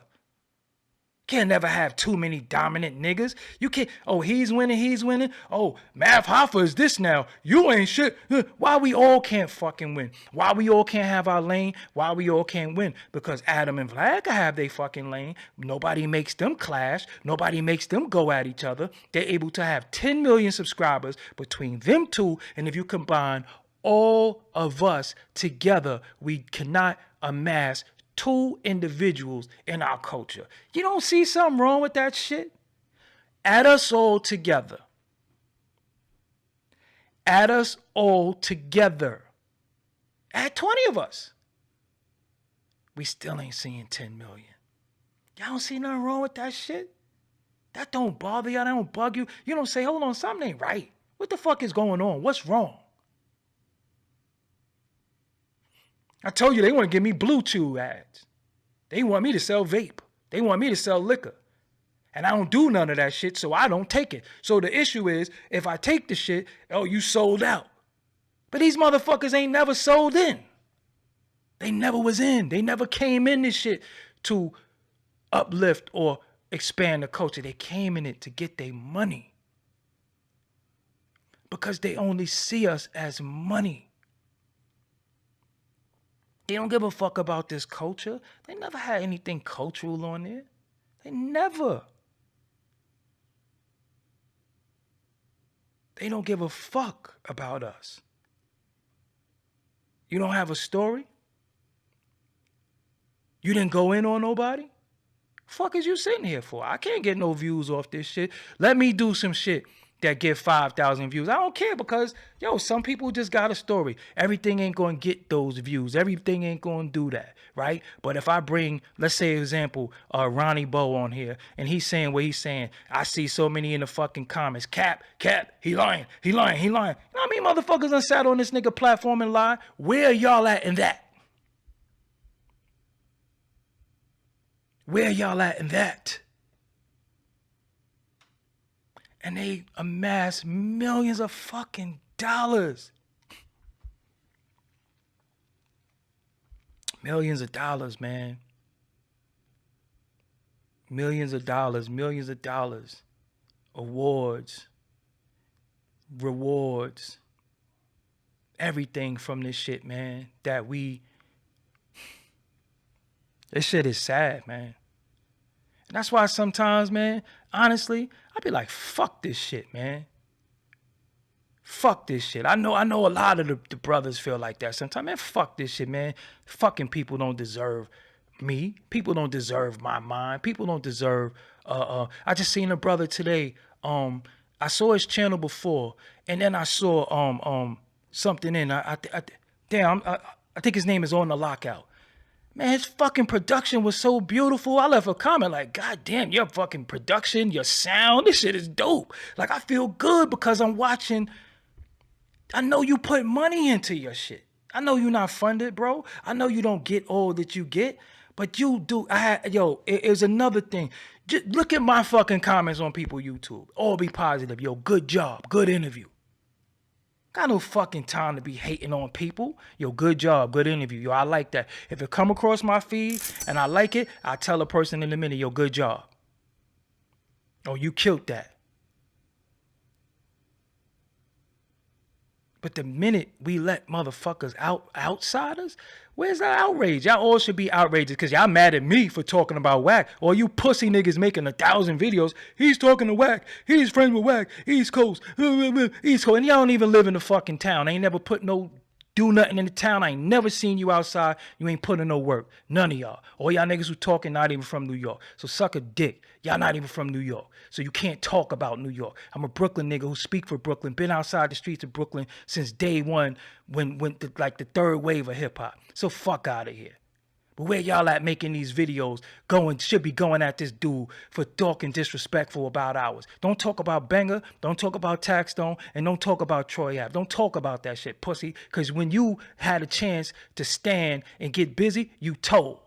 Can't never have too many dominant niggas. You can't, oh, he's winning. Oh, Math Hoffa is this now. You ain't shit. Why we all can't fucking win? Why we all can't have our lane? Why we all can't win? Because Adam and Vlad can have their fucking lane. Nobody makes them clash. Nobody makes them go at each other. They're able to have 10 million subscribers between them two. And if you combine all of us together, we cannot amass 2 individuals in our culture. You don't see something wrong with that shit? Add us all together. Add us all together. Add 20 of us. We still ain't seeing 10 million. Y'all don't see nothing wrong with that shit? That don't bother y'all. That don't bug you. You don't say, hold on, something ain't right. What the fuck is going on? What's wrong? I told you they want to give me Bluetooth ads. They want me to sell vape. They want me to sell liquor. And I don't do none of that shit, so I don't take it. So the issue is, if I take the shit, oh, you sold out. But these motherfuckers ain't never sold in. They never was in. They never came in this shit to uplift or expand the culture. They came in it to get their money. Because they only see us as money. They don't give a fuck about this culture. They never had anything cultural on there. They never. They don't give a fuck about us. You don't have a story? You didn't go in on nobody? Fuck is you sitting here for? I can't get no views off this shit. Let me do some shit that get 5,000 views. I don't care because, yo, some people just got a story. Everything ain't going to get those views. Everything ain't going to do that, right? But if I bring, let's say, example, Ronnie Bo on here, and he's saying what he's saying, I see so many in the fucking comments, cap, he lying. You know what I mean? Motherfuckers done sat on this nigga platform and lie. Where y'all at in that? Where y'all at in that? And they amass millions of fucking dollars. Millions of dollars, man. Millions of dollars. Awards. Rewards. Everything from this shit, man. This shit is sad, man. And that's why sometimes, man, honestly, I be like, fuck this shit, man. Fuck this shit. I know a lot of the brothers feel like that sometimes. Man, fuck this shit, man. Fucking people don't deserve me. People don't deserve my mind. People don't deserve, I just seen a brother today. I saw his channel before, and then I saw, something in, I think his name is On the Lockout. Man, his fucking production was so beautiful. I left a comment like, God damn, your fucking production, your sound, this shit is dope. Like, I feel good because I'm watching. I know you put money into your shit. I know you're not funded, bro. I know you don't get all that you get, but you do. It was another thing. Just look at my fucking comments on people YouTube. All be positive. Yo, good job. Good interview. Got no fucking time to be hating on people. Yo, good job, good interview. Yo, I like that. If it come across my feed and I like it, I tell a person in a minute, yo, good job. Oh, you killed that. But the minute we let motherfuckers outsiders, where's that outrage? Y'all all should be outraged because y'all mad at me for talking about Wack. Or you pussy niggas making 1,000 videos. He's talking to Wack. He's friends with Wack. East Coast. East Coast. And y'all don't even live in the fucking town. Ain't never put no do nothing in the town. I ain't never seen you outside. You ain't putting no work. None of y'all. All y'all niggas who talking not even from New York. So suck a dick. Y'all not even from New York. So you can't talk about New York. I'm a Brooklyn nigga who speak for Brooklyn. Been outside the streets of Brooklyn since day one when the third wave of hip hop. So fuck out of here. But where y'all at making these videos should be going at this dude for talking disrespectful about ours. Don't talk about Banger, don't talk about Taxstone, and don't talk about Troy Ave. Don't talk about that shit, pussy. Because when you had a chance to stand and get busy, you told.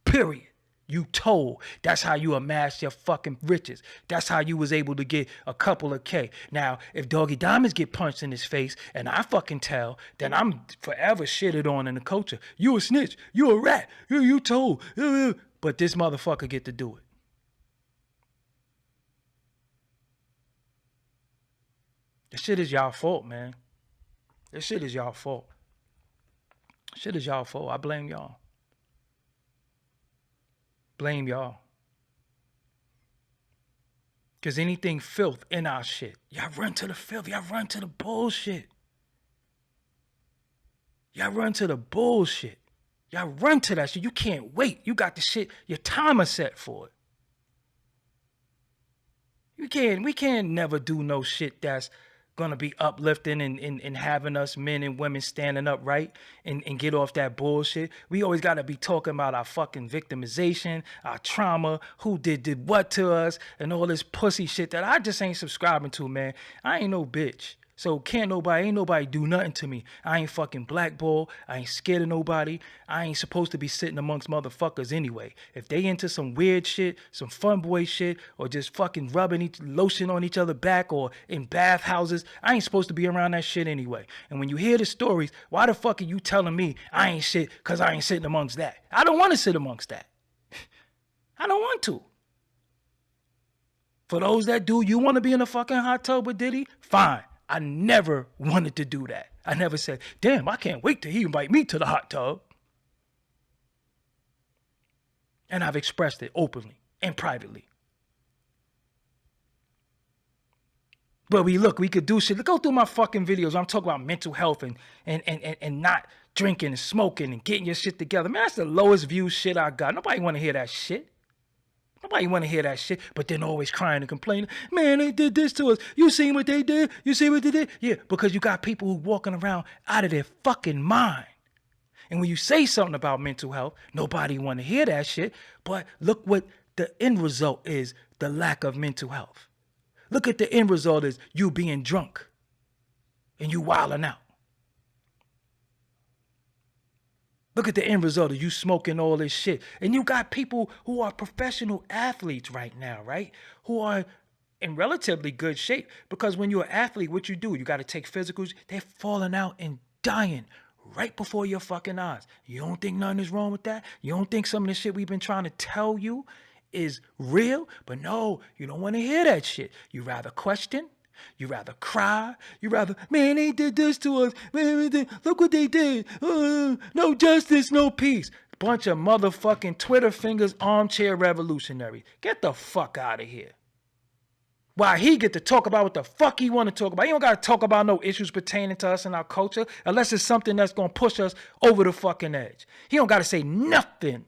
Period. You told. That's how you amassed your fucking riches. That's how you was able to get a couple of K. Now, if Doggie Diamonds get punched in his face and I fucking tell, then I'm forever shitted on in the culture. You a snitch. You a rat. You told. But this motherfucker get to do it. This shit is y'all fault, man. This shit is y'all fault. Shit is y'all fault. I blame y'all. Blame y'all. Because anything filth in our shit, y'all run to the filth. Y'all run to the bullshit. Y'all run to the bullshit. Y'all run to that shit. You can't wait. You got the shit, your timer set for it. We can't never do no shit that's gonna be uplifting and having us men and women standing up right and get off that bullshit. We always gotta be talking about our fucking victimization, our trauma, who did what to us, and all this pussy shit that I just ain't subscribing to, man. I ain't no bitch. So ain't nobody do nothing to me. I ain't fucking blackball. I ain't scared of nobody. I ain't supposed to be sitting amongst motherfuckers anyway. If they into some weird shit, some fun boy shit, or just fucking rubbing lotion on each other back or in bathhouses, I ain't supposed to be around that shit anyway. And when you hear the stories, why the fuck are you telling me I ain't shit because I ain't sitting amongst that? I don't want to sit amongst that. I don't want to. For those that do, you want to be in a fucking hot tub with Diddy? Fine. I never wanted to do that. I never said, damn, I can't wait till he invite me to the hot tub. And I've expressed it openly and privately. But we could do shit. Go through my fucking videos. I'm talking about mental health and not drinking and smoking and getting your shit together. Man, that's the lowest view shit I got. Nobody want to hear that shit. Nobody want to hear that shit, but then always crying and complaining. Man, they did this to us. You seen what they did? You see what they did? Yeah, because you got people who walking around out of their fucking mind. And when you say something about mental health, nobody want to hear that shit. But look what the end result is, the lack of mental health. Look at the end result is you being drunk and you wilding out. Look at the end result of you smoking all this shit. And you got people who are professional athletes right now, right? Who are in relatively good shape. Because when you're an athlete, what you do, you got to take physicals. They're falling out and dying right before your fucking eyes. You don't think nothing is wrong with that? You don't think some of the shit we've been trying to tell you is real? But no, you don't want to hear that shit. You rather question. You rather cry. You rather, man, they did this to us. Man, look what they did. No justice, no peace. Bunch of motherfucking Twitter fingers, armchair revolutionary. Get the fuck out of here. Why he get to talk about what the fuck he want to talk about. He don't got to talk about no issues pertaining to us and our culture unless it's something that's going to push us over the fucking edge. He don't got to say nothing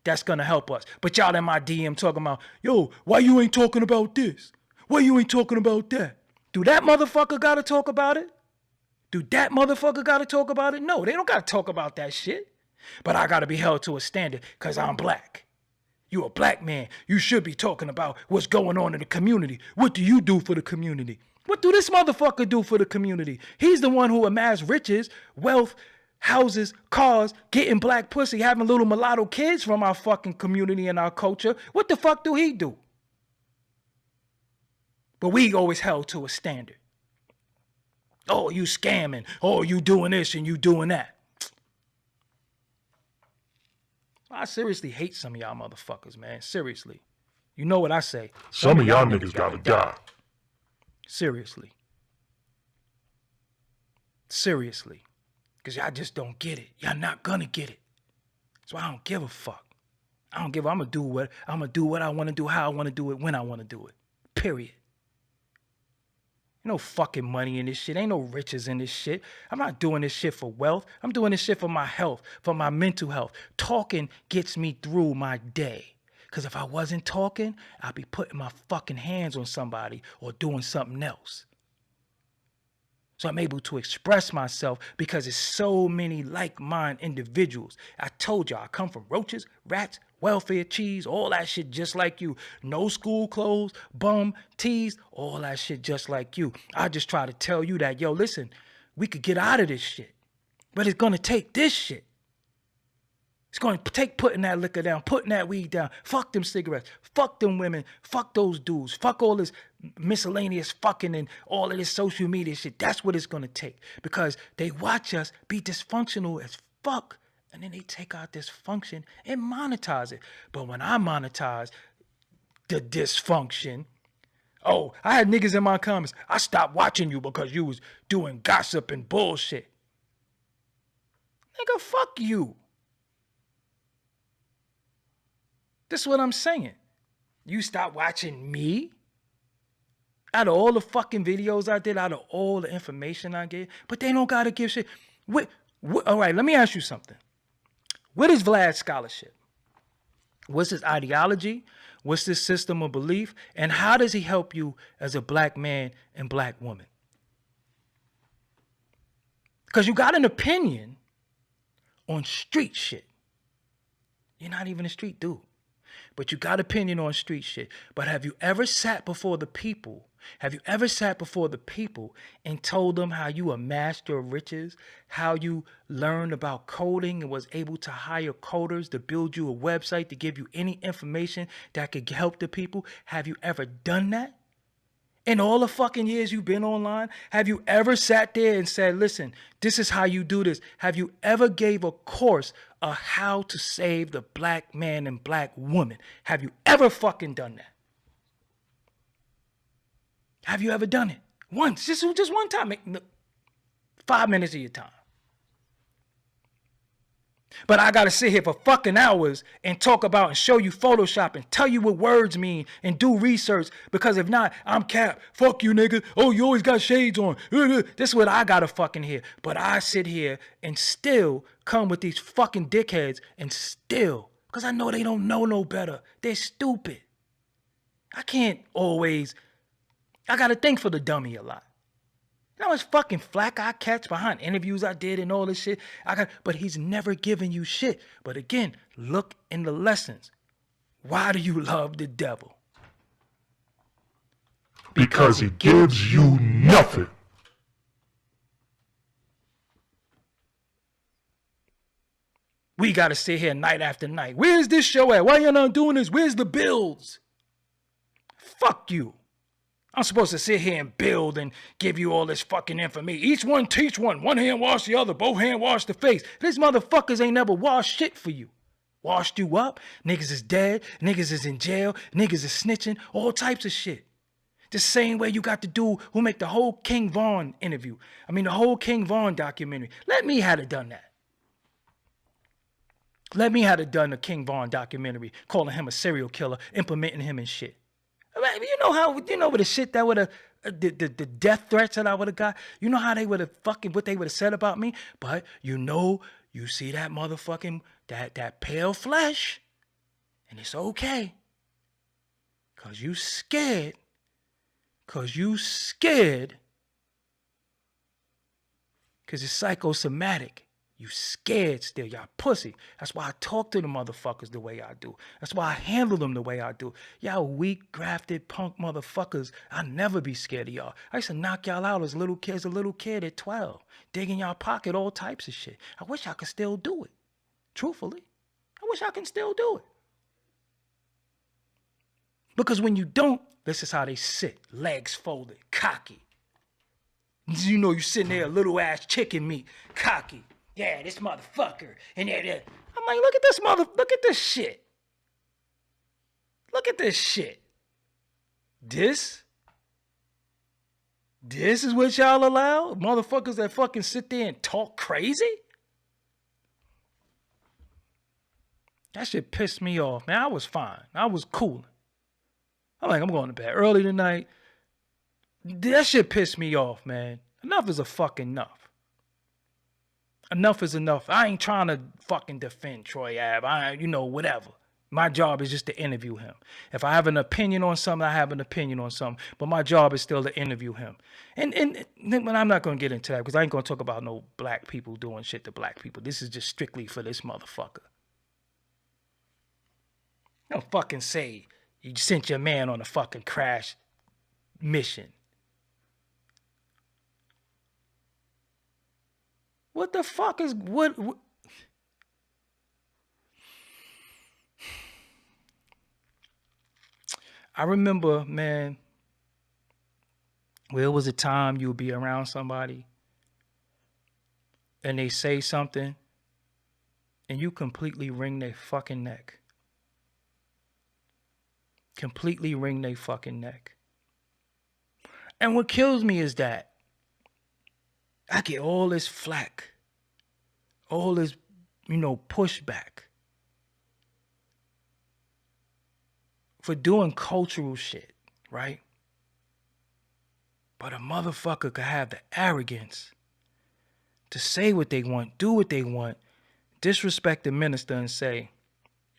that's going to help us. But y'all in my DM talking about, yo, why you ain't talking about this? Why you ain't talking about that? Do that motherfucker got to talk about it? Do that motherfucker got to talk about it? No, they don't got to talk about that shit. But I got to be held to a standard because I'm black. You a black man. You should be talking about what's going on in the community. What do you do for the community? What do this motherfucker do for the community? He's the one who amassed riches, wealth, houses, cars, getting black pussy, having little mulatto kids from our fucking community and our culture. What the fuck do he do? But we always held to a standard. Oh, you scamming. Oh, you doing this and you doing that. I seriously hate some of y'all motherfuckers, man. Seriously. You know what I say. Some of y'all niggas gotta die. Seriously. Seriously. Because y'all just don't get it. Y'all not gonna get it. So I don't give a fuck. I'm gonna do what I want to do, how I want to do it, when I want to do it. Period. Ain't no fucking money in this shit. Ain't no riches in this shit. I'm not doing this shit for wealth. I'm doing this shit for my health, for my mental health. Talking gets me through my day. Because if I wasn't talking, I'd be putting my fucking hands on somebody or doing something else. So I'm able to express myself because there's so many like-minded individuals. I told y'all I come from roaches, rats, welfare, cheese, all that shit just like you. No school clothes, bum, tees, all that shit just like you. I just try to tell you that, yo, listen, we could get out of this shit. But it's going to take this shit. It's going to take putting that liquor down, putting that weed down. Fuck them cigarettes. Fuck them women. Fuck those dudes. Fuck all this miscellaneous fucking and all of this social media shit. That's what it's going to take. Because they watch us be dysfunctional as fuck. And then they take our dysfunction and monetize it. But when I monetize the dysfunction, oh, I had niggas in my comments. I stopped watching you because you was doing gossip and bullshit. Nigga, fuck you. This is what I'm saying. You stop watching me? Out of all the fucking videos I did, out of all the information I gave, but they don't gotta give shit. All right, let me ask you something. What is Vlad's scholarship? What's his ideology? What's his system of belief? And how does he help you as a black man and black woman? Because you got an opinion on street shit. You're not even a street dude. But you got opinion on street shit. But have you ever sat before the people? Have you ever sat before the people and told them how you amassed your riches? How you learned about coding and was able to hire coders to build you a website to give you any information that could help the people? Have you ever done that? In all the fucking years you've been online, have you ever sat there and said, listen, this is how you do this? Have you ever gave a course of how to save the black man and black woman? Have you ever fucking done that? Have you ever done it? Once, just one time. 5 minutes of your time. But I gotta sit here for fucking hours and talk about and show you Photoshop and tell you what words mean and do research, because if not, I'm cap. Fuck you, nigga. Oh, you always got shades on. This is what I gotta fucking hear. But I sit here and still come with these fucking dickheads and still, because I know they don't know no better. They're stupid. I can't always, I gotta think for the dummy a lot. You know how much fucking flack I catch behind interviews I did and all this shit? But he's never giving you shit. But again, look in the lessons. Why do you love the devil? Because he gives you nothing. We got to sit here night after night. Where's this show at? Why you not doing this? Where's the builds? Fuck you. I'm supposed to sit here and build and give you all this fucking information. Each one teach one. One hand wash the other. Both hands wash the face. These motherfuckers ain't never washed shit for you. Washed you up. Niggas is dead. Niggas is in jail. Niggas is snitching. All types of shit. The same way you got the dude who make the whole King Von interview. The whole King Von documentary. Let me have done that. Let me have done a King Von documentary, calling him a serial killer, implementing him and shit. You know what the shit that would have, the death threats that I would have got. You know how they would have what they would have said about me. But you see that motherfucking that pale flesh, and it's okay, cause you scared, cause it's psychosomatic. You scared still. Y'all pussy. That's why I talk to the motherfuckers the way I do. That's why I handle them the way I do. Y'all weak, grafted, punk motherfuckers. I'll never be scared of y'all. I used to knock y'all out as a little kid at 12. Dig in y'all pocket, all types of shit. I wish I could still do it. Truthfully. I wish I can still do it. Because when you don't, this is how they sit. Legs folded, cocky. You know you sitting there, little ass chicken meat, cocky. Yeah, this motherfucker. And I'm like, look at this shit. Look at this shit. This is what y'all allow? Motherfuckers that fucking sit there and talk crazy? That shit pissed me off, man. I was fine. I was cool. I'm like, I'm going to bed early tonight. That shit pissed me off, man. Enough is a fucking enough. Enough is enough. I ain't trying to fucking defend Troy Ave. Whatever. My job is just to interview him. If I have an opinion on something, I have an opinion on something. But my job is still to interview him. And I'm not going to get into that because I ain't going to talk about no black people doing shit to black people. This is just strictly for this motherfucker. Don't fucking say you sent your man on a fucking crash mission. What the fuck is what? I remember, man, where was a time you would be around somebody and they say something and you completely wring their fucking neck. Completely wring their fucking neck. And what kills me is that I get all this flack, all this, pushback for doing cultural shit, right? But a motherfucker could have the arrogance to say what they want, do what they want, disrespect the minister and say,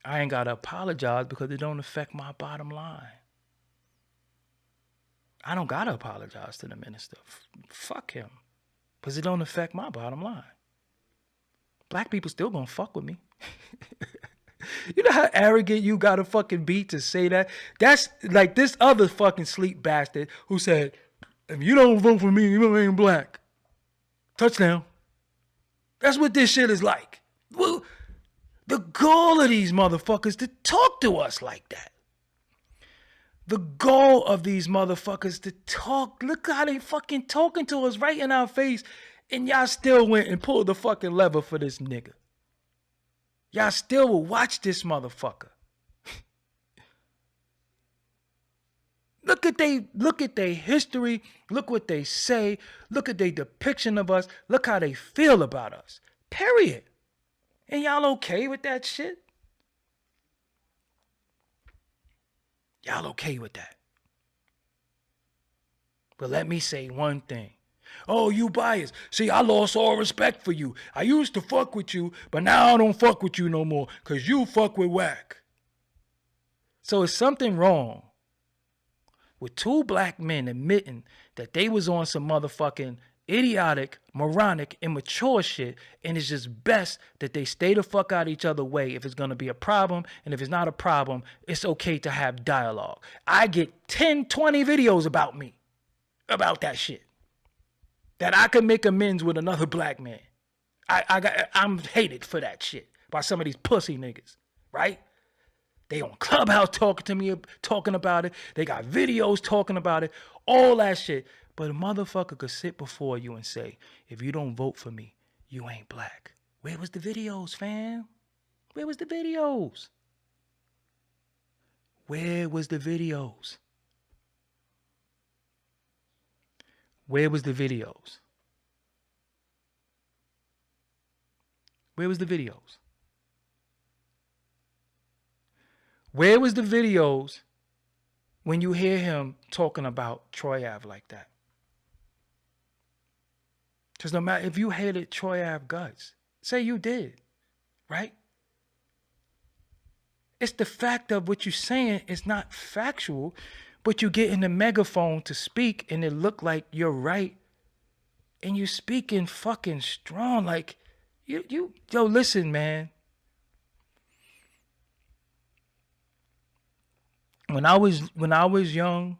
I ain't got to apologize because it don't affect my bottom line. I don't got to apologize to the minister. Fuck him. Because it don't affect my bottom line. Black people still gonna fuck with me. You know how arrogant you gotta fucking be to say that? That's like this other fucking sleep bastard who said, if you don't vote for me, you ain't black. Touchdown. That's what this shit is like. Well, the goal of these motherfuckers to talk to us like that. The goal of these motherfuckers to talk. Look how they fucking talking to us right in our face. And y'all still went and pulled the fucking lever for this nigga. Y'all still will watch this motherfucker. Look at their history. Look what they say. Look at their depiction of us. Look how they feel about us. Period. And y'all okay with that shit? Y'all okay with that? But let me say one thing. Oh, you biased. See, I lost all respect for you. I used to fuck with you, but now I don't fuck with you no more because you fuck with whack. So is something wrong with two black men admitting that they was on some motherfucking idiotic, moronic, immature shit, and it's just best that they stay the fuck out of each other's way if it's going to be a problem, and if it's not a problem, it's okay to have dialogue. I get 10, 20 videos about me, about that shit, that I could make amends with another black man. I'm hated for that shit by some of these pussy niggas, right? They on Clubhouse talking to me, talking about it. They got videos talking about it, all that shit. But a motherfucker could sit before you and say, if you don't vote for me, you ain't black. Where was the videos, fam? Where was the videos? Where was the videos? Where was the videos? Where was the videos? Where was the videos when you hear him talking about Troy Ave like that? Because no matter if you hated Troy Ave guts, say you did, right? It's the fact of what you're saying is not factual, but you get in the megaphone to speak and it look like you're right. And you speaking fucking strong. Like, yo, listen, man. When I was young,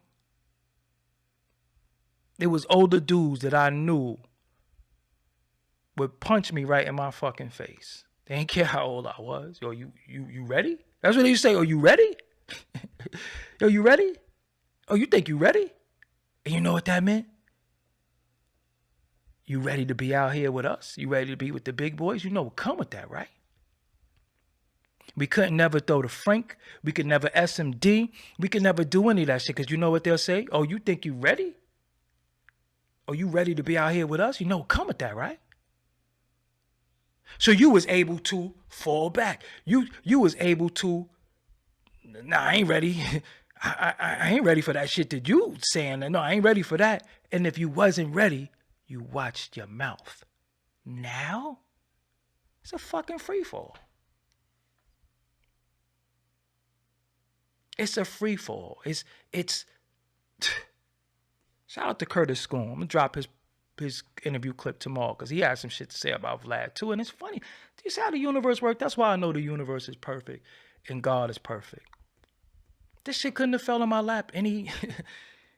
there was older dudes that I knew would punch me right in my fucking face. They didn't care how old I was. Yo, you ready? That's what they used to say. Oh, you ready? Yo, you ready? Oh, you think you ready? And you know what that meant? You ready to be out here with us? You ready to be with the big boys? You know what come with that, right? We couldn't never throw the Frank. We could never SMD. We could never do any of that shit because you know what they'll say? Oh, you think you ready? Oh, you ready to be out here with us? You know what come with that, right? So you was able to fall back. You was able to, nah, I ain't ready. I ain't ready for that shit that you saying. No, I ain't ready for that. And if you wasn't ready, you watched your mouth. Now, it's a fucking free fall. It's a free fall. It's shout out to Curtis Schoon. I'm gonna drop his interview clip tomorrow because he has some shit to say about Vlad too. And it's funny. Do you see how the universe works? That's why I know the universe is perfect and God is perfect. This shit couldn't have fell in my lap any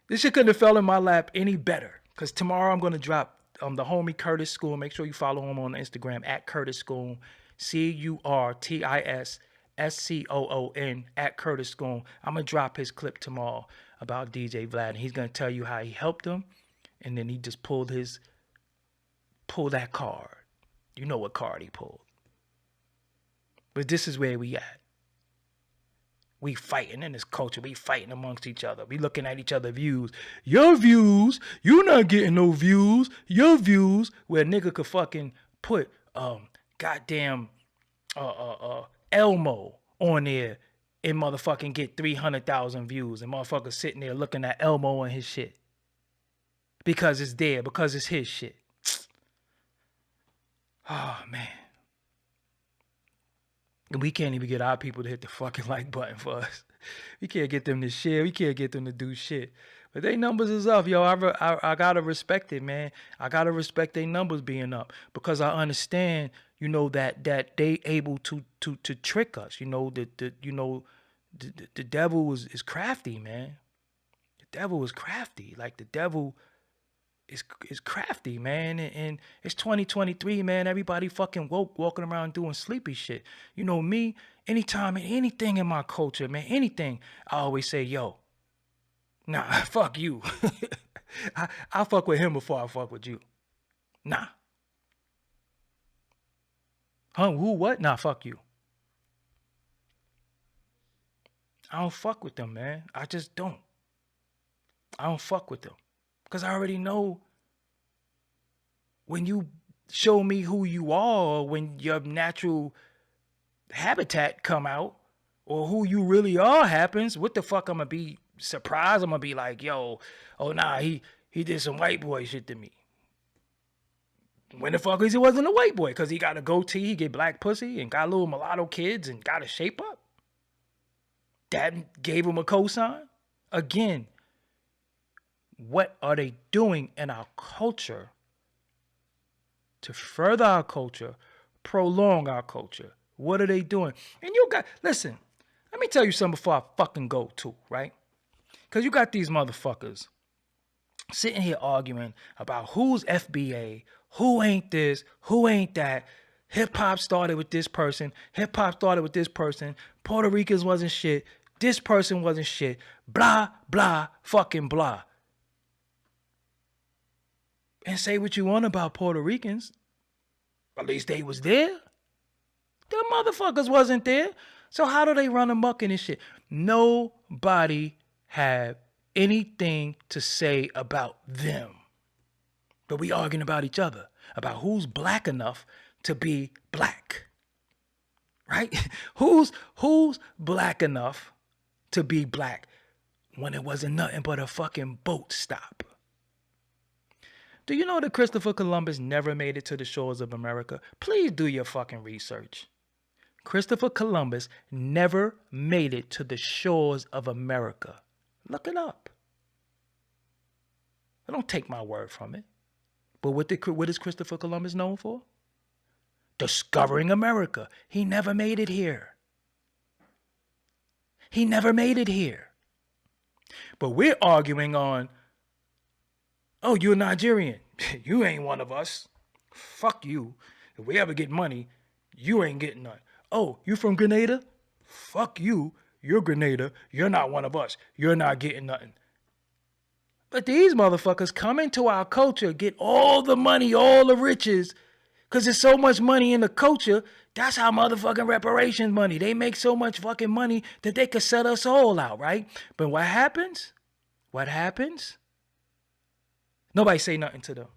this shit couldn't have fell in my lap any better. Cause tomorrow I'm gonna drop the homie Curtis Schoon. Make sure you follow him on Instagram at Curtis Schoon. CurtisScoon at Curtis Schoon. I'm gonna drop his clip tomorrow about DJ Vlad. And he's gonna tell you how he helped him. And then he just pulled that card. You know what card he pulled. But this is where we at. We fighting in this culture. We fighting amongst each other. We looking at each other's views. Your views, you not getting no views. Your views, where a nigga could fucking put goddamn Elmo on there and motherfucking get 300,000 views. And motherfuckers sitting there looking at Elmo and his shit. Because it's there, because it's his shit. Oh, man. We can't even get our people to hit the fucking like button for us. We can't get them to share. We can't get them to do shit. But they numbers is up, yo. I gotta respect it, man. I gotta respect their numbers being up because I understand, you know, that they able to trick us. You know, the devil is crafty, man. The devil is crafty. Like the devil is crafty, man, and it's 2023, man. Everybody fucking woke, walking around doing sleepy shit. You know me, anytime, anything in my culture, man, anything, I always say, yo, nah, fuck you. I'll fuck with him before I fuck with you. Nah. Huh, who, what? Nah, fuck you. I don't fuck with them, man. I just don't. I don't fuck with them. Because I already know when you show me who you are, when your natural habitat come out, or who you really are happens, what the fuck I'm going to be surprised? I'm going to be like, yo, oh nah, he did some white boy shit to me. When the fuck is he wasn't a white boy? Because he got a goatee, he get black pussy, and got little mulatto kids, and got a shape up. That gave him a cosign. Again, what are they doing in our culture to further our culture, prolong our culture? What are they doing? And you got, listen, let me tell you something before I fucking go too, right? Because you got these motherfuckers sitting here arguing about who's FBA, who ain't this, who ain't that. Hip hop started with this person. Hip hop started with this person. Puerto Ricans wasn't shit. This person wasn't shit. Blah, blah, fucking blah. And say what you want about Puerto Ricans. At least they was there. The motherfuckers wasn't there. So how do they run amok in this shit? Nobody have anything to say about them. But we arguing about each other. About who's black enough to be black. Right? Who's black enough to be black when it wasn't nothing but a fucking boat stop? Do you know that Christopher Columbus never made it to the shores of America? Please do your fucking research. Christopher Columbus never made it to the shores of America. Look it up. Don't take my word from it. But what is Christopher Columbus known for? Discovering America. He never made it here. He never made it here. But we're arguing on, oh, you're Nigerian. You ain't one of us. Fuck you. If we ever get money, you ain't getting none. Oh, you from Grenada? Fuck you. You're Grenada. You're not one of us. You're not getting nothing. But these motherfuckers come into our culture, get all the money, all the riches, because there's so much money in the culture. That's how motherfucking reparations money. They make so much fucking money that they could set us all out, right? But what happens? What happens? Nobody say nothing to them.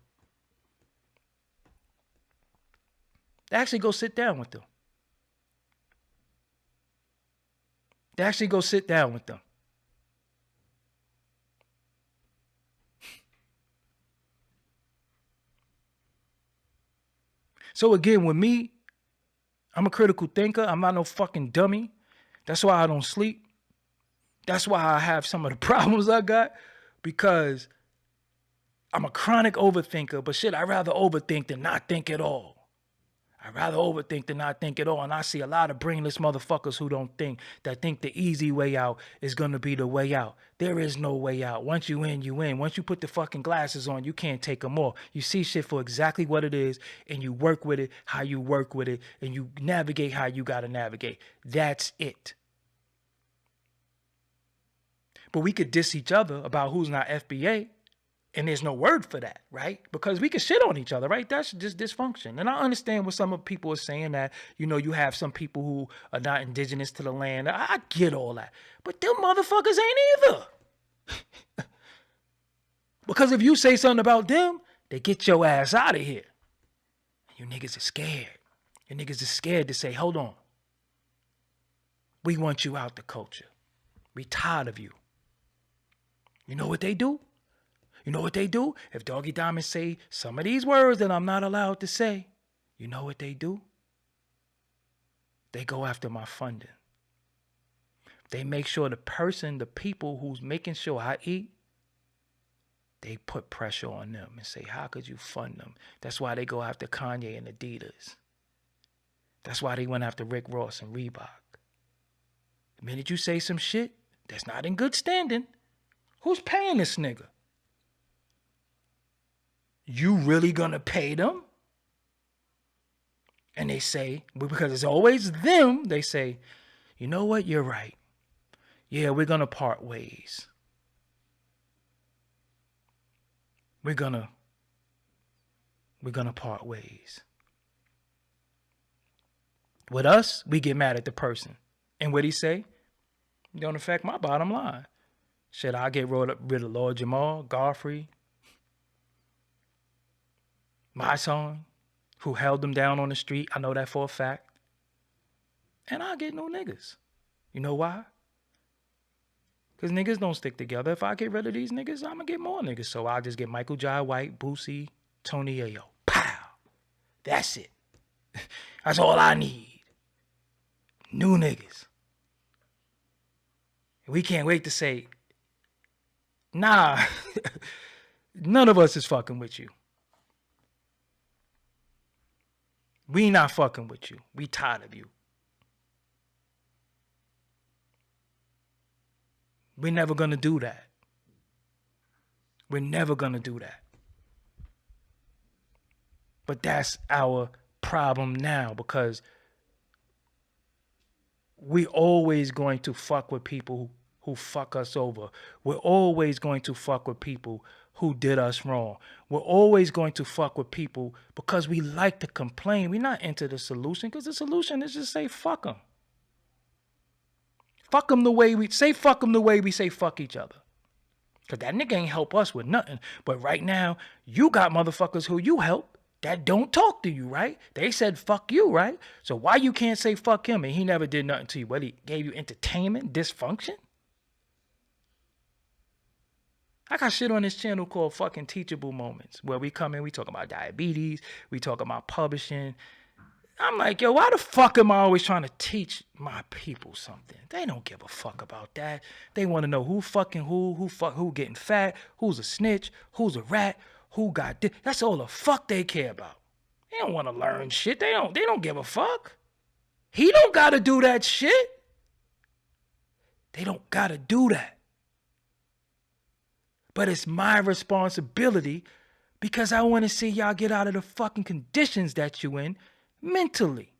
They actually go sit down with them. They actually go sit down with them. So again, with me, I'm a critical thinker. I'm not no fucking dummy. That's why I don't sleep. That's why I have some of the problems I got, because I'm a chronic overthinker. But shit, I'd rather overthink than not think at all. I'd rather overthink than not think at all. And I see a lot of brainless motherfuckers who don't think, that think the easy way out is going to be the way out. There is no way out. Once you in, you in. Once you put the fucking glasses on, you can't take them off. You see shit for exactly what it is, and you work with it how you work with it, and you navigate how you got to navigate. That's it. But we could diss each other about who's not FBA. And there's no word for that, right? Because we can shit on each other, right? That's just dysfunction. And I understand what some of people are saying, that, you know, you have some people who are not indigenous to the land. I get all that. But them motherfuckers ain't either. Because if you say something about them, they get your ass out of here. You niggas are scared. You niggas are scared to say, hold on. We want you out the culture. We tired of you. You know what they do? You know what they do? If Doggie Diamond say some of these words that I'm not allowed to say, you know what they do? They go after my funding. They make sure the people who's making sure I eat, they put pressure on them and say, how could you fund them? That's why they go after Kanye and Adidas. That's why they went after Rick Ross and Reebok. The minute you say some shit that's not in good standing, who's paying this nigga? You really gonna pay them? And they say, because it's always them, they say, you know what, you're right. Yeah, we're gonna part ways. We're gonna part ways. With us, we get mad at the person. And what he say? It don't affect my bottom line. Should I get rid of Lord Jamal, Godfrey, my son, who held them down on the street? I know that for a fact. And I get no niggas. You know why? Because niggas don't stick together. If I get rid of these niggas, I'm going to get more niggas. So I'll just get Michael Jai White, Boosie, Tony Ayo. Pow! That's it. That's all I need. New niggas. We can't wait to say, nah, none of us is fucking with you. We not fucking with you. We tired of you. We're never going to do that. We're never going to do that. But that's our problem now, because we always going to fuck with people who fuck us over. We're always going to fuck with people who did us wrong. We're always going to fuck with people because we like to complain. We're not into the solution, because the solution is just say fuck them. Fuck them the way we say fuck them the way we say fuck each other. Because that nigga ain't help us with nothing. But right now, you got motherfuckers who you help that don't talk to you, right? They said fuck you, right? So why you can't say fuck him and he never did nothing to you? What, he gave you entertainment, dysfunction? I got shit on this channel called fucking Teachable Moments, where we come in, we talk about diabetes, we talk about publishing. I'm like, yo, why the fuck am I always trying to teach my people something? They don't give a fuck about that. They want to know who fucking who getting fat, who's a snitch, who's a rat, who got this. That's all the fuck they care about. They don't want to learn shit. They don't give a fuck. He don't got to do that shit. They don't got to do that. But it's my responsibility, because I want to see y'all get out of the fucking conditions that you in mentally.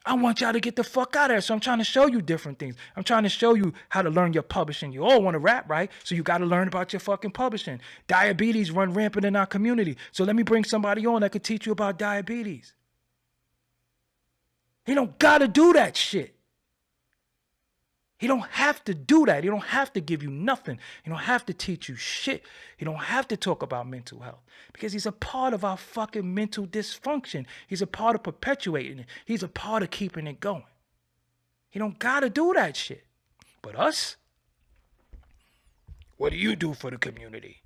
I want y'all to get the fuck out of there. So I'm trying to show you different things. I'm trying to show you how to learn your publishing. You all want to rap, right? So you got to learn about your fucking publishing. Diabetes run rampant in our community. So let me bring somebody on that could teach you about diabetes. He don't got to do that shit. He don't have to do that. He don't have to give you nothing. He don't have to teach you shit. He don't have to talk about mental health, because he's a part of our fucking mental dysfunction. He's a part of perpetuating it. He's a part of keeping it going. He don't got to do that shit. But us, what do you do for the community?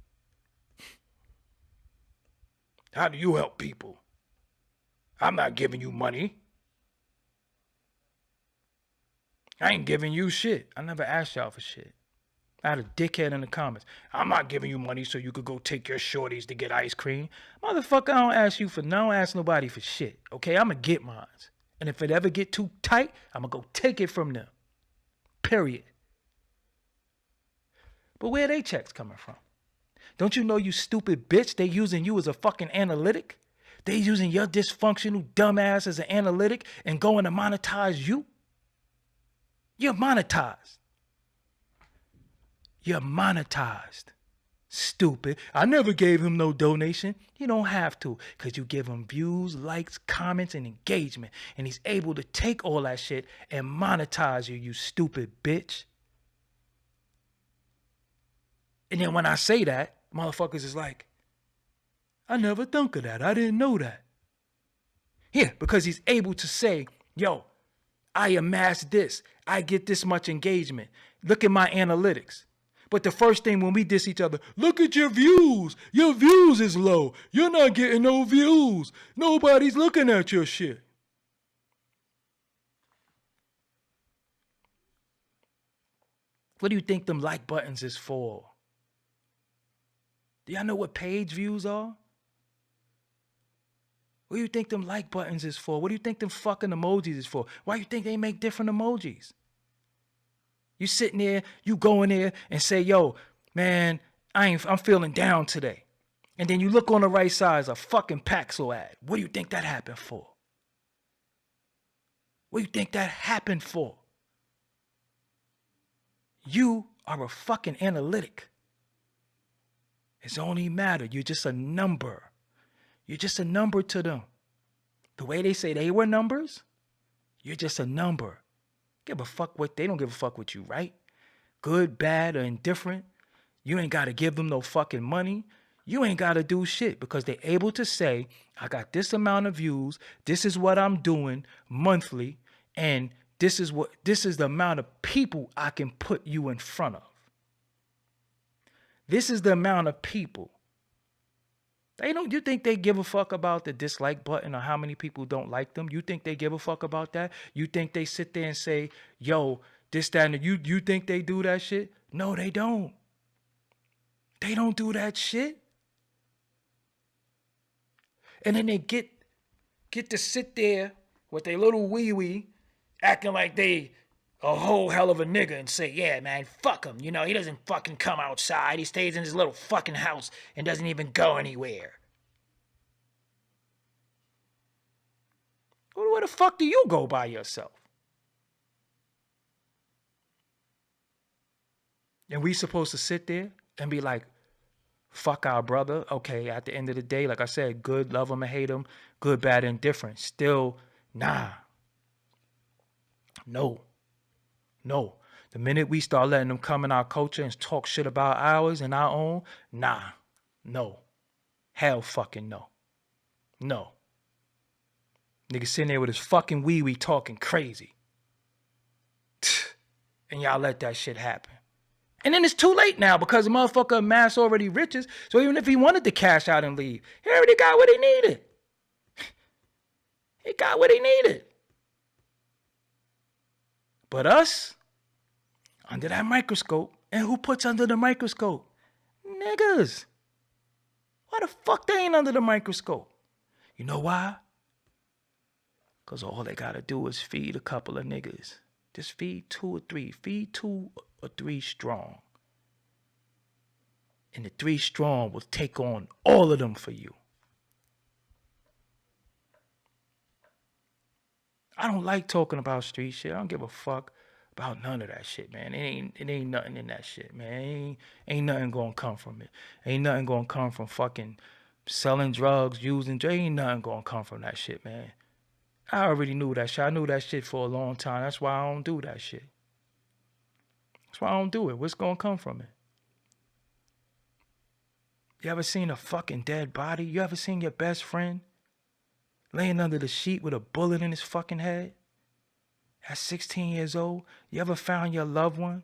How do you help people? I'm not giving you money. I ain't giving you shit. I never asked y'all for shit. I had a dickhead in the comments. I'm not giving you money so you could go take your shorties to get ice cream. Motherfucker, I don't ask you for no, I don't ask nobody for shit. Okay, I'm going to get mine. And if it ever get too tight, I'm going to go take it from them. Period. But where they checks coming from? Don't you know, you stupid bitch, they using you as a fucking analytic? They using your dysfunctional dumbass as an analytic and going to monetize you? You're monetized. You're monetized. Stupid. I never gave him no donation. You don't have to, because you give him views, likes, comments, and engagement. And he's able to take all that shit and monetize you, you stupid bitch. And then when I say that, motherfuckers is like, I never thunk of that. I didn't know that. Yeah, because he's able to say, yo, I amass this. I get this much engagement. Look at my analytics. But the first thing when we diss each other, look at your views. Your views is low. You're not getting no views. Nobody's looking at your shit. What do you think them like buttons is for? Do y'all know what page views are? What do you think them like buttons is for? What do you think them fucking emojis is for? Why do you think they make different emojis? You sitting there, you go in there and say, yo, man, I'm feeling down today. And then you look on the right side, it's a fucking Paxil ad. What do you think that happened for? What do you think that happened for? You are a fucking analytic. It's only matter. You're just a number. You're just a number to them. The way they say they were numbers, you're just a number. Give a fuck what they don't give a fuck with you, right? Good, bad, or indifferent. You ain't got to give them no fucking money. You ain't got to do shit because they're able to say, I got this amount of views. This is what I'm doing monthly. And this is the amount of people I can put you in front of. This is the amount of people. You think they give a fuck about the dislike button or how many people don't like them? You think they give a fuck about that? You think they sit there and say, yo, this, that, and you think they do that shit? No, they don't. They don't do that shit. And then they get to sit there with their little wee-wee acting like they a whole hell of a nigga and say, yeah, man, fuck him. You know, he doesn't fucking come outside. He stays in his little fucking house and doesn't even go anywhere. Where the fuck do you go by yourself? And we supposed to sit there and be like, fuck our brother. Okay, at the end of the day, like I said, good, love him and hate him. Good, bad, indifferent. Still, nah. No. The minute we start letting them come in our culture and talk shit about ours and our own, nah. No. Hell fucking no. No. Nigga sitting there with his fucking wee-wee talking crazy. And y'all let that shit happen. And then it's too late now because the motherfucker amassed already riches. So even if he wanted to cash out and leave, he already got what he needed. He got what he needed. But us, under that microscope, and who puts under the microscope? Niggas. Why the fuck they ain't under the microscope? You know why? Because all they got to do is feed a couple of niggas. Just feed 2 or 3. Feed 2 or 3 strong. And the 3 strong will take on all of them for you. I don't like talking about street shit. I don't give a fuck about none of that shit, man. It ain't nothing in that shit, man. Ain't nothing gonna come from it. Ain't nothing gonna come from fucking selling drugs, using drugs. Ain't nothing gonna come from that shit, man. I already knew that shit. I knew that shit for a long time. That's why I don't do that shit. That's why I don't do it. What's gonna come from it? You ever seen a fucking dead body? You ever seen your best friend laying under the sheet with a bullet in his fucking head? At 16 years old, you ever found your loved one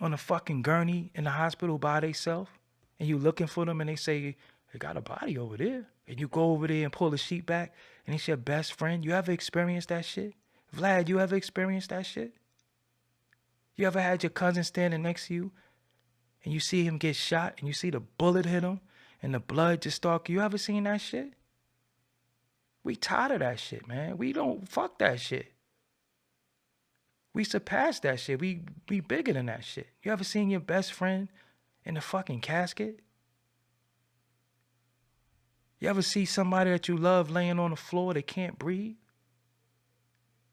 on a fucking gurney in the hospital by themselves? And you looking for them and they say, they got a body over there. and you go over there and pull the sheet back, and it's your best friend. You ever experienced that shit? Vlad, you ever experienced that shit? You ever had your cousin standing next to you, and you see him get shot, and you see the bullet hit him, and the blood just start? You ever seen that shit? We tired of that shit, man. We don't fuck that shit. We surpassed that shit. We bigger than that shit. You ever seen your best friend in the fucking casket? You ever see somebody that you love laying on the floor, they can't breathe?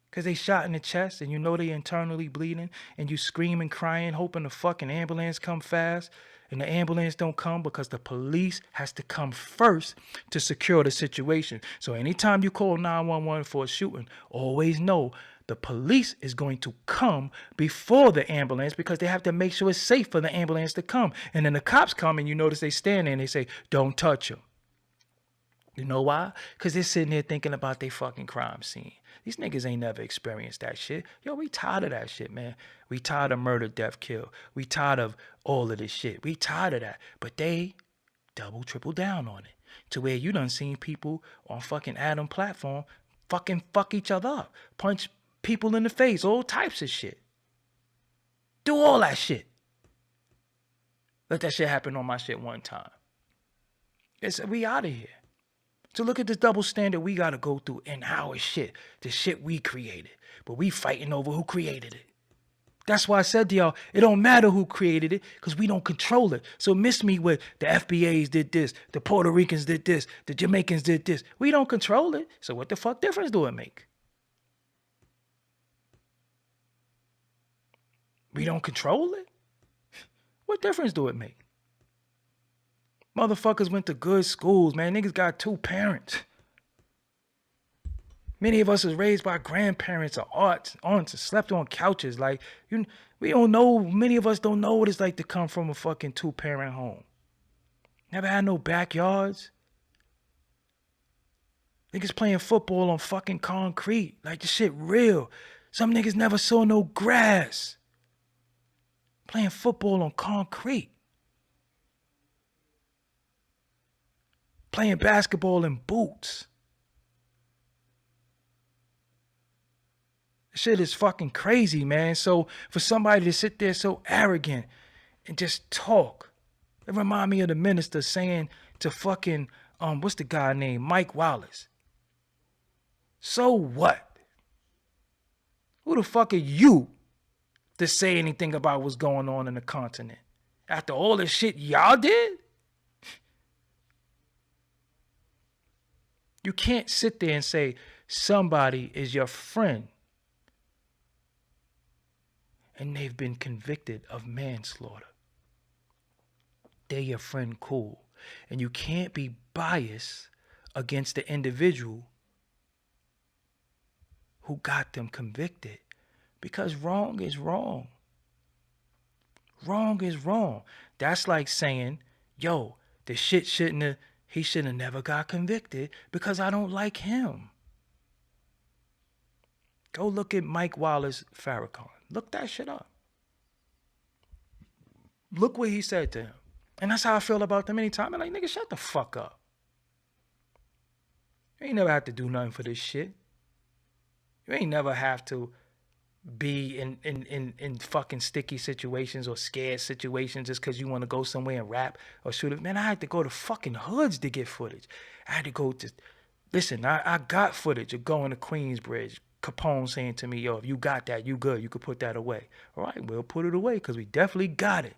Because they shot in the chest and you know they internally bleeding and you screaming, crying, hoping the fucking ambulance come fast, and the ambulance don't come because the police has to come first to secure the situation. So anytime you call 911 for a shooting, always know the police is going to come before the ambulance because they have to make sure it's safe for the ambulance to come. And then the cops come and you notice they stand there and they say, don't touch them. You know why? Because they're sitting there thinking about their fucking crime scene. These niggas ain't never experienced that shit. Yo, we tired of that shit, man. We tired of murder, death, kill. We tired of all of this shit. We tired of that. But they double, triple down on it. To where you done seen people on fucking Adam platform fucking fuck each other up. Punch people in the face. All types of shit. Do all that shit. Let that shit happen on my shit one time. We out of here. So look at this double standard we got to go through in our shit. The shit we created. But we fighting over who created it. That's why I said to y'all, it don't matter who created it because we don't control it. So miss me with the FBAs did this, the Puerto Ricans did this, the Jamaicans did this. We don't control it. So what the fuck difference do it make? We don't control it? What difference do it make? Motherfuckers went to good schools, man. Niggas got 2 parents. Many of us was raised by grandparents or aunts and slept on couches. Like, we don't know, many of us don't know what it's like to come from a fucking 2-parent home. Never had no backyards. Niggas playing football on fucking concrete. Like, this shit real. Some niggas never saw no grass. Playing football on concrete. Playing basketball in boots. Shit is fucking crazy, man. So for somebody to sit there so arrogant and just talk, it remind me of the minister saying to fucking, what's the guy named? Mike Wallace. So what? Who the fuck are you to say anything about what's going on in the continent? After all the shit y'all did? You can't sit there and say somebody is your friend and they've been convicted of manslaughter. They're your friend, cool. And you can't be biased against the individual who got them convicted because wrong is wrong. Wrong is wrong. That's like saying, yo, the shit he should have never got convicted because I don't like him. Go look at Mike Wallace Farrakhan. Look that shit up. Look what he said to him. And that's how I feel about them anytime. I'm like, nigga, shut the fuck up. You ain't never have to do nothing for this shit. You ain't never have to be in fucking sticky situations or scared situations just because you want to go somewhere and rap or shoot it. Man, I had to go to fucking hoods to get footage. I had to go to... Listen, I got footage of going to Queensbridge. Capone saying to me, yo, if you got that, you good. You could put that away. All right, we'll put it away because we definitely got it.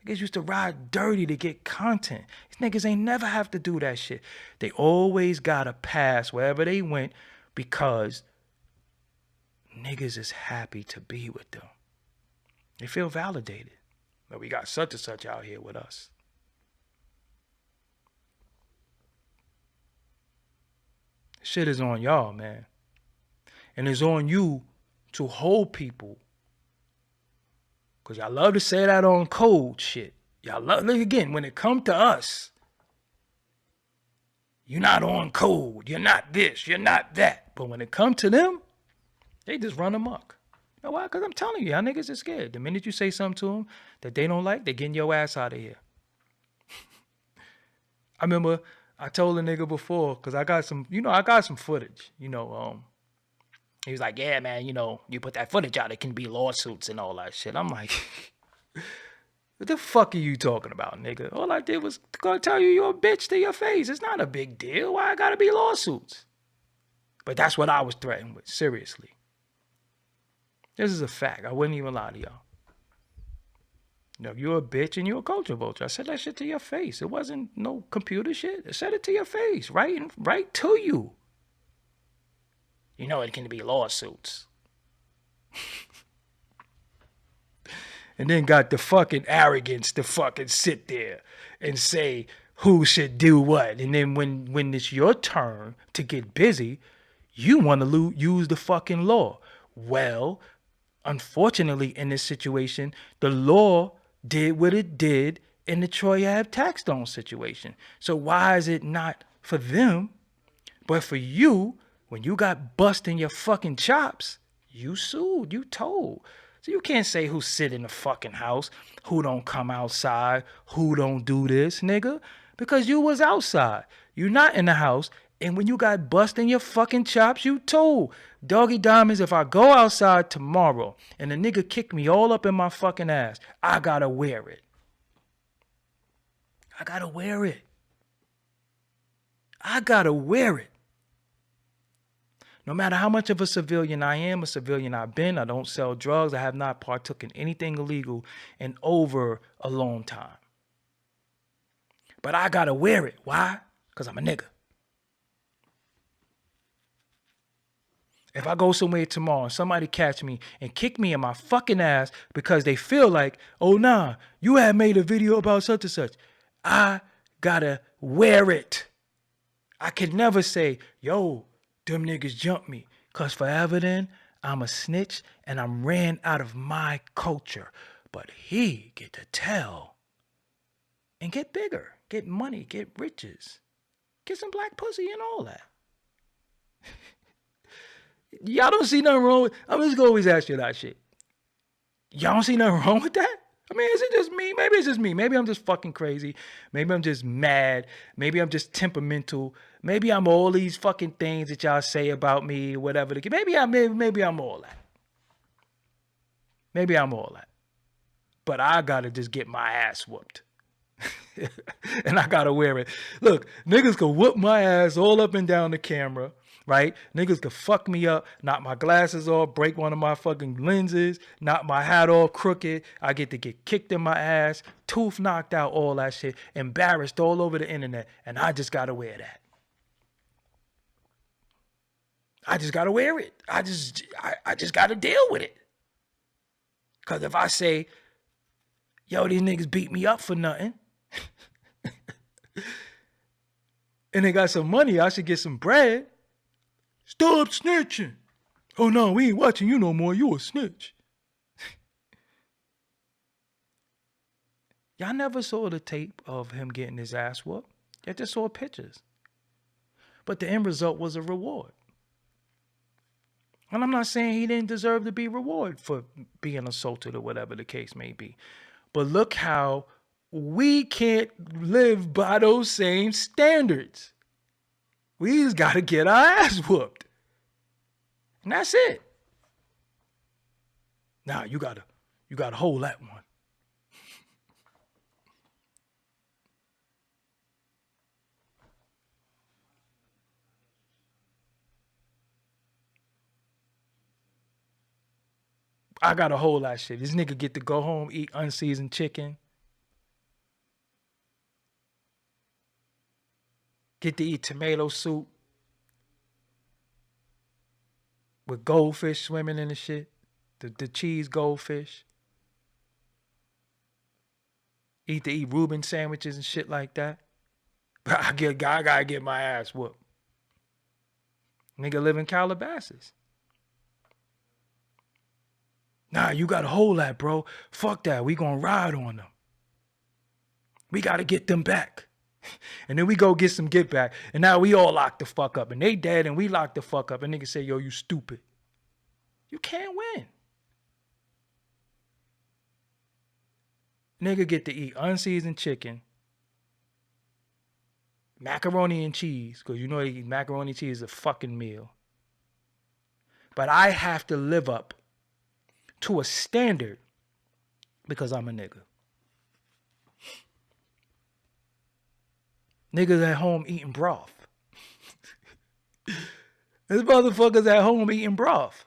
Niggas used to ride dirty to get content. These niggas ain't never have to do that shit. They always got a pass wherever they went because niggas is happy to be with them. They feel validated. But we got such and such out here with us. Shit is on y'all, man. And it's on you to hold people. Because y'all love to say that on code shit. Y'all love, look again, when it come to us, you're not on code. You're not this. You're not that. But when it come to them, they just run amok. You know why? Because I'm telling you, y'all niggas are scared. The minute you say something to them that they don't like, they getting your ass out of here. I remember I told a nigga before, because I got some, I got some footage, he was like, yeah, man, you put that footage out, it can be lawsuits and all that shit. I'm like, what the fuck are you talking about, nigga? All I did was gonna tell you you're a bitch to your face. It's not a big deal. Why I gotta be lawsuits? But that's what I was threatened with, seriously. This is a fact. I wouldn't even lie to y'all. You're a bitch and you're a culture vulture. I said that shit to your face. It wasn't no computer shit. I said it to your face, right to you. It can be lawsuits. And then got the fucking arrogance to fucking sit there and say who should do what. And then when it's your turn to get busy, you want to use the fucking law. Well, unfortunately, in this situation, the law did what it did in the Troy Ave tax stone situation. So why is it not for them, but for you, when you got bust in your fucking chops, you sued, you told. So you can't say who sit in the fucking house, who don't come outside, who don't do this, nigga, because you was outside. You're not in the house. And when you got bust in your fucking chops, you told. Doggie Diamonds, if I go outside tomorrow and the nigga kick me all up in my fucking ass, I gotta wear it. I gotta wear it. I gotta wear it. No matter how much of a civilian I am, a civilian I've been, I don't sell drugs, I have not partook in anything illegal in over a long time. But I gotta wear it. Why? Because I'm a nigga. If I go somewhere tomorrow and somebody catch me and kick me in my fucking ass because they feel like, oh nah, you had made a video about such and such, I gotta wear it. I could never say, yo, them niggas jumped me. Cause forever then, I'm a snitch and I'm ran out of my culture. But he get to tell and get bigger, get money, get riches, get some black pussy and all that. Y'all don't see nothing wrong with, I'm just gonna always ask you that shit. Y'all don't see nothing wrong with that? I mean, is it just me? Maybe it's just me. Maybe I'm just fucking crazy. Maybe I'm just mad. Maybe I'm just temperamental. Maybe I'm all these fucking things that y'all say about me, whatever. Maybe I'm all that. Maybe I'm all that. But I gotta just get my ass whooped. And I gotta wear it. Look, niggas can whoop my ass all up and down the camera. Right? Niggas could fuck me up, knock my glasses off, break one of my fucking lenses, knock my hat all crooked. I get to get kicked in my ass, tooth knocked out, all that shit, embarrassed all over the internet. And I just gotta wear that. I just gotta wear it. I just gotta deal with it. Cause if I say, yo, these niggas beat me up for nothing, and they got some money, I should get some bread. Stop snitching. Oh no, we ain't watching you no more. You a snitch. Y'all never saw the tape of him getting his ass whooped. Y'all just saw pictures. But the end result was a reward. And I'm not saying he didn't deserve to be rewarded for being assaulted or whatever the case may be. But look how we can't live by those same standards. We just got to get our ass whooped. And that's it. Now you gotta hold that one. I gotta hold that shit. This nigga get to go home, eat unseasoned chicken. Get to eat tomato soup with goldfish swimming in the shit. The cheese goldfish. Eat Reuben sandwiches and shit like that. But I gotta get my ass whooped. Nigga live in Calabasas. Nah, you gotta hold that, bro. Fuck that. We gonna ride on them. We gotta get them back. And then we go get some get back. And now we all locked the fuck up. And they dead and we locked the fuck up. And niggas say, yo, you stupid. You can't win. Nigga get to eat unseasoned chicken. Macaroni and cheese, because you know macaroni and cheese is a fucking meal. But I have to live up to a standard because I'm a nigga. Niggas at home eating broth. There's motherfuckers at home eating broth.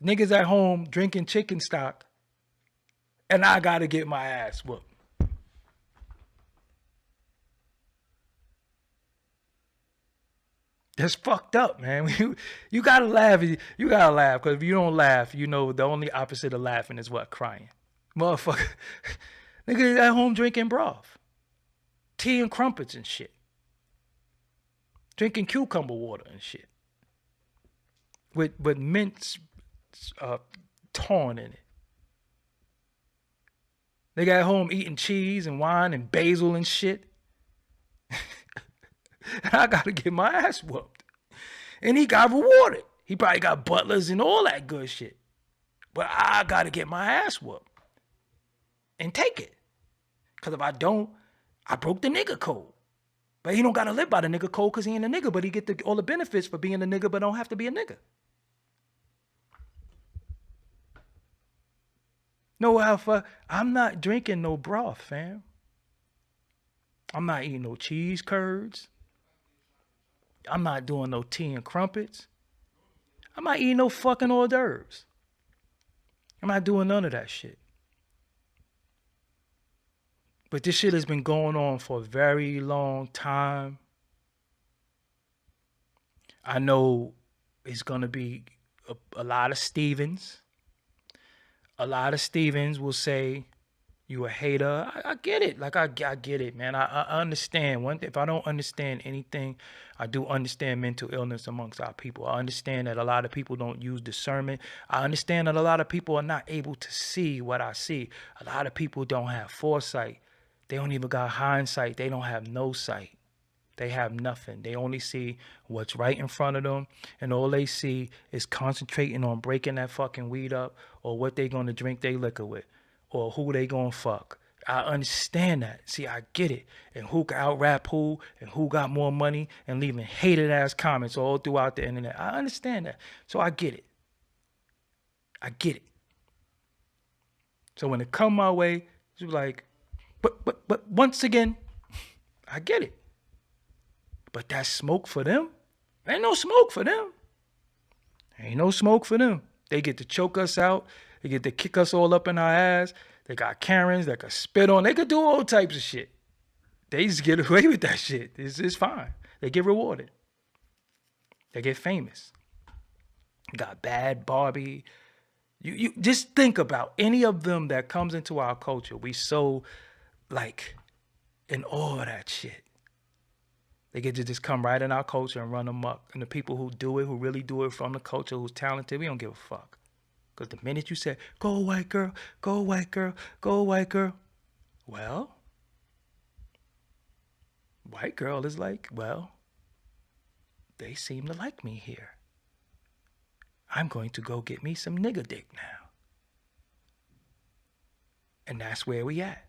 Niggas at home drinking chicken stock, and I gotta get my ass whooped. That's fucked up, man. You gotta laugh. You gotta laugh, because if you don't laugh, you know the only opposite of laughing is what? Crying. Motherfucker. Niggas at home drinking broth. Tea and crumpets and shit. Drinking cucumber water and shit. With mint torn in it. Nigga at home eating cheese and wine and basil and shit. And I gotta get my ass whooped. And he got rewarded. He probably got butlers and all that good shit. But I gotta get my ass whooped. And take it. Because if I don't, I broke the nigga code. But he don't gotta live by the nigga code because he ain't a nigga. But he get all the benefits for being a nigga, but don't have to be a nigga. No, Alpha, I'm not drinking no broth, fam. I'm not eating no cheese curds. I'm not doing no tea and crumpets. I'm not eating no fucking hors d'oeuvres. I'm not doing none of that shit. But this shit has been going on for a very long time. I know it's going to be a lot of Stevens. A lot of Stevens will say, you a hater. I get it. Like, I get it, man. I understand. If I don't understand anything, I do understand mental illness amongst our people. I understand that a lot of people don't use discernment. I understand that a lot of people are not able to see what I see. A lot of people don't have foresight. They don't even got hindsight. They don't have no sight. They have nothing. They only see what's right in front of them, and all they see is concentrating on breaking that fucking weed up, or what they gonna drink they liquor with, or who they gonna fuck. I understand that. See, I get it. And who can out-rap who, and who got more money, and leaving hated-ass comments all throughout the internet. I understand that. So I get it. I get it. So when it come my way, it's like, but once again, I get it. But that smoke for them? Ain't no smoke for them. Ain't no smoke for them. They get to choke us out. They get to kick us all up in our ass. They got Karens that could spit on. They could do all types of shit. They just get away with that shit. It's fine. They get rewarded. They get famous. Got Bad Barbie. You just think about any of them that comes into our culture. We so like in all of that shit. They get to just come right in our culture and run amok. And the people who do it, who really do it from the culture, who's talented, we don't give a fuck. Because the minute you say, go white girl, go white girl, go white girl. Well, white girl is like, well, they seem to like me here. I'm going to go get me some nigga dick now. And that's where we at.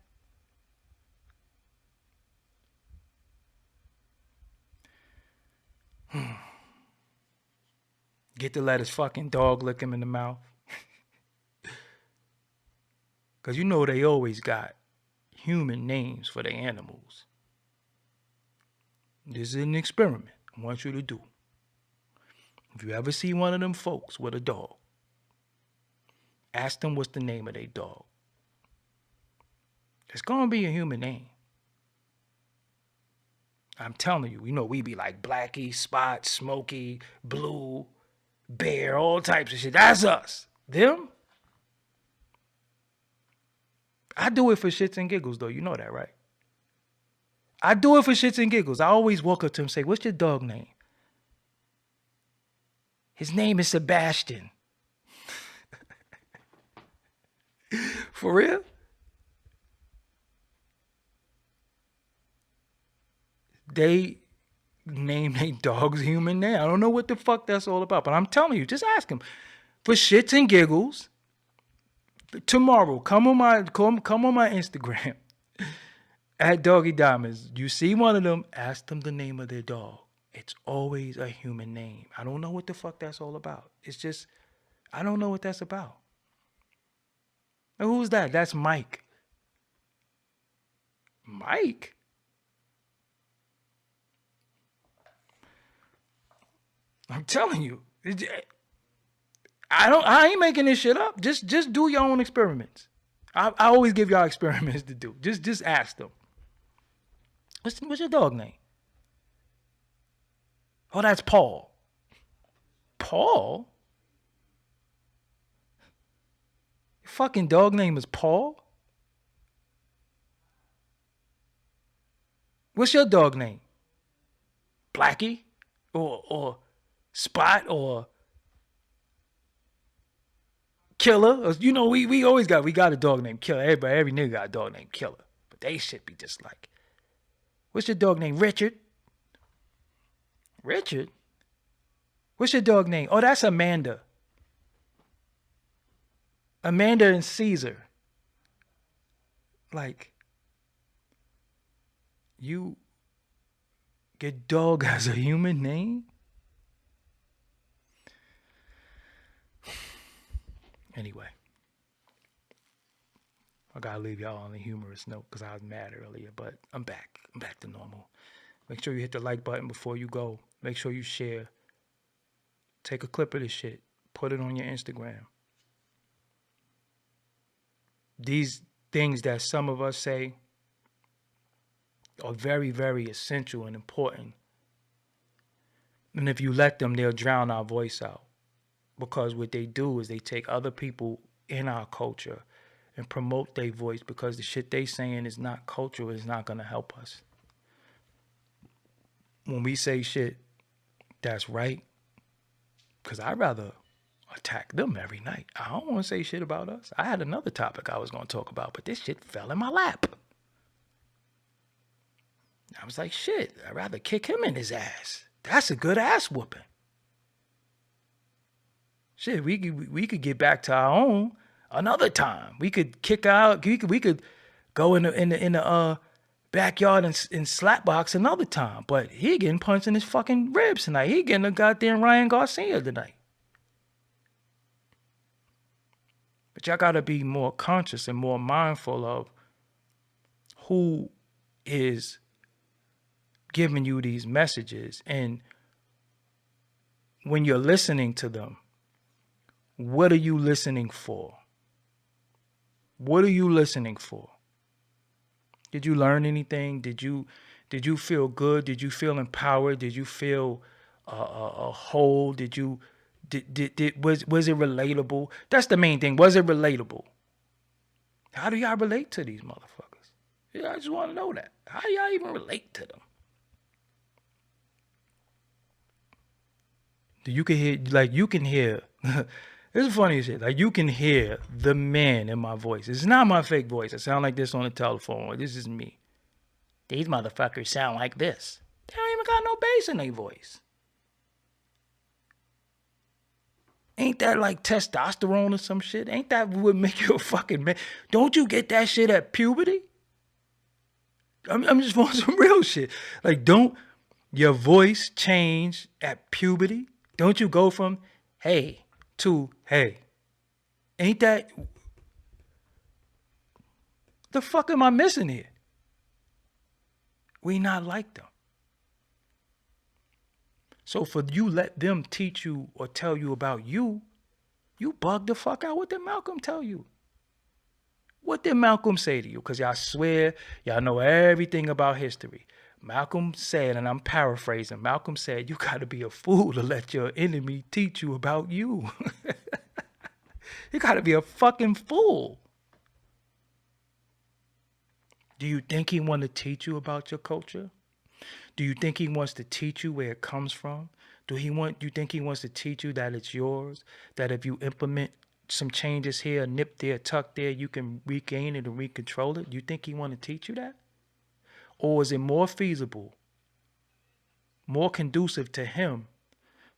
Get to let his fucking dog lick him in the mouth. Because you know they always got human names for their animals. This is an experiment I want you to do. If you ever see one of them folks with a dog, ask them what's the name of their dog. It's going to be a human name. I'm telling you, we be like Blackie, Spot, Smokey, Blue, Bear, all types of shit. That's us. Them? I do it for shits and giggles, though. You know that, right? I do it for shits and giggles. I always walk up to him and say, what's your dog name? His name is Sebastian. For real? They name their dog's human name. I don't know what the fuck that's all about, but I'm telling you, just ask him. For shits and giggles, tomorrow, come on my Instagram At Doggie Diamonds, you see one of them, ask them the name of their dog. It's always a human name. I don't know what the fuck that's all about. It's just, I don't know what that's about. And who's that? That's Mike. Mike? I'm telling you. I ain't making this shit up. Just do your own experiments. I always give y'all experiments to do. Just ask them. What's your dog name? Oh, that's Paul. Paul? Your fucking dog name is Paul? What's your dog name? Blackie? Or Spot? Or Killer? You know, we always got a dog named Killer. Every nigga got a dog named Killer. But they should be just like, what's your dog name? Richard? Richard? What's your dog name? Oh, that's Amanda. Amanda and Caesar. Like, your dog has a human name? Anyway, I gotta leave y'all on a humorous note because I was mad earlier, but I'm back. I'm back to normal. Make sure you hit the like button before you go. Make sure you share. Take a clip of this shit. Put it on your Instagram. These things that some of us say are very, very essential and important. And if you let them, they'll drown our voice out. Because what they do is they take other people in our culture and promote their voice because the shit they saying is not cultural, is not going to help us. When we say shit that's right, because I'd rather attack them every night. I don't want to say shit about us. I had another topic I was going to talk about, but this shit fell in my lap. I was like, shit, I'd rather kick him in his ass. That's a good ass whooping. Shit, we could get back to our own another time. We could kick out. We could go in the backyard and slap box another time. But he getting punched in his fucking ribs tonight. He getting a goddamn Ryan Garcia tonight. But y'all gotta be more conscious and more mindful of who is giving you these messages, and when you're listening to them. What are you listening for? What are you listening for? Did you learn anything? Did you feel good? Did you feel empowered? Did you feel whole? Was it relatable? That's the main thing. Was it relatable? How do y'all relate to these motherfuckers? Yeah, I just want to know that. How do y'all even relate to them? You can hear. It's funny shit. Like, you can hear the man in my voice. It's not my fake voice. I sound like this on the telephone. This is me. These motherfuckers sound like this. They don't even got no bass in their voice. Ain't that like testosterone or some shit? Ain't that what make you a fucking man? Don't you get that shit at puberty? I'm just wanting some real shit. Like, don't your voice change at puberty? Don't you go from hey to hey? Ain't that the fuck am I missing here? We not like them. So for you let them teach you or tell you about you, you bug the fuck out. What did Malcolm tell you? What did Malcolm say to you? Because y'all swear y'all know everything about history. Malcolm said, and I'm paraphrasing, Malcolm said, you got to be a fool to let your enemy teach you about you. You got to be a fucking fool. Do you think he want to teach you about your culture? Do you think he wants to teach you where it comes from? Do you think he wants to teach you that it's yours? That if you implement some changes here, nip there, tuck there, you can regain it and recontrol it? Do you think he want to teach you that? Or is it more feasible, more conducive to him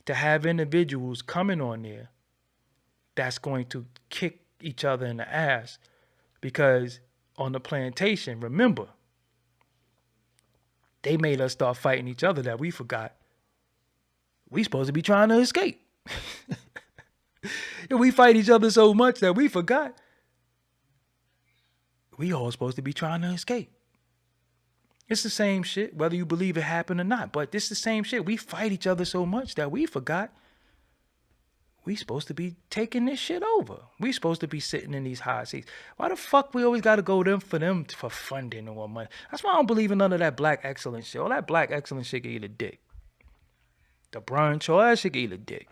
to have individuals coming on there that's going to kick each other in the ass? Because on the plantation, remember, They made us start fighting each other that we forgot. We supposed to be trying to escape. And we fight each other so much that we forgot. We all supposed to be trying to escape. It's the same shit, whether you believe it happened or not. But it's the same shit. We fight each other so much that we forgot we supposed to be taking this shit over. We supposed to be sitting in these high seats. Why the fuck we always got to go them for funding or money? That's why I don't believe in none of that black excellence shit. All that black excellence shit can eat a dick. The brunch, all that shit can eat a dick.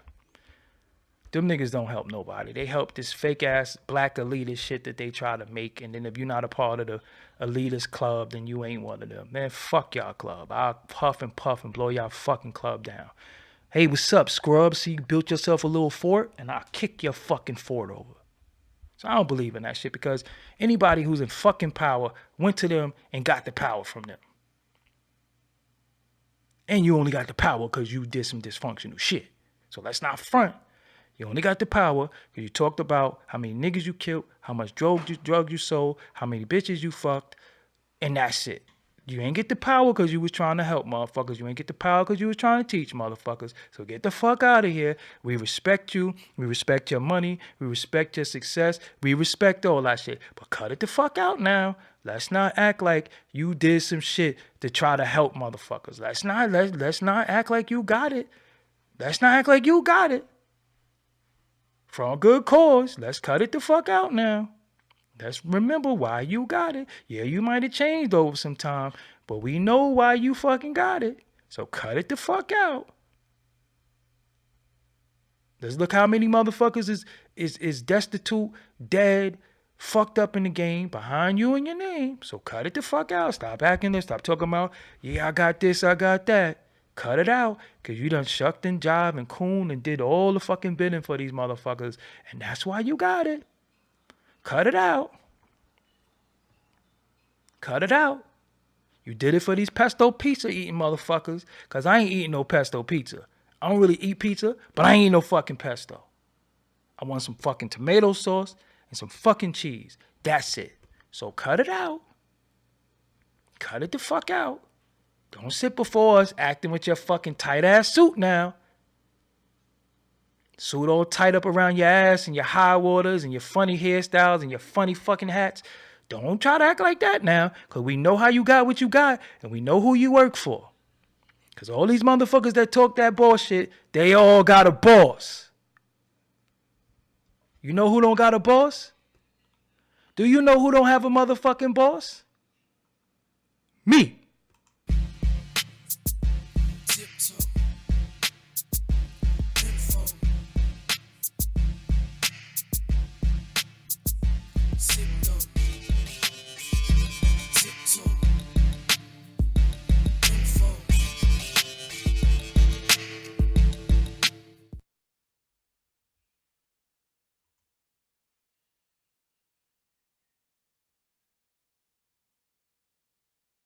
Them niggas don't help nobody. They help this fake ass black elitist shit that they try to make. And then if you're not a part of the elitist club, then you ain't one of them. Man, fuck y'all club. I'll puff and blow y'all fucking club down. Hey, what's up, scrub? See, you built yourself a little fort, and I'll kick your fucking fort over. So I don't believe in that shit because anybody who's in fucking power went to them and got the power from them. And you only got the power because you did some dysfunctional shit. So let's not front. You only got the power because you talked about how many niggas you killed, how much drug you sold, how many bitches you fucked, and that's it. You ain't get the power because you was trying to help motherfuckers. You ain't get the power because you was trying to teach motherfuckers. So get the fuck out of here. We respect you. We respect your money. We respect your success. We respect all that shit. But cut it the fuck out now. Let's not act like you did some shit to try to help motherfuckers. Let's not act like you got it. Let's not act like you got it. For a good cause. Let's cut it the fuck out now. Let's remember why you got it. Yeah, you might have changed over some time, but we know why you fucking got it. So cut it the fuck out. Let's look how many motherfuckers is destitute, dead, fucked up in the game behind you and your name. So cut it the fuck out. Stop acting this. Stop talking about, yeah, I got this, I got that. Cut it out, because you done shucked and jived and cooned and did all the fucking bidding for these motherfuckers, and that's why you got it. Cut it out. Cut it out. You did it for these pesto pizza eating motherfuckers, because I ain't eating no pesto pizza. I don't really eat pizza, but I ain't eating no fucking pesto. I want some fucking tomato sauce and some fucking cheese. That's it. So cut it out. Cut it the fuck out. Don't sit before us acting with your fucking tight ass suit now. Suit all tight up around your ass and your high waters and your funny hairstyles and your funny fucking hats. Don't try to act like that now, because we know how you got what you got and we know who you work for. Because all these motherfuckers that talk that bullshit, they all got a boss. You know who don't got a boss? Do you know who don't have a motherfucking boss? Me.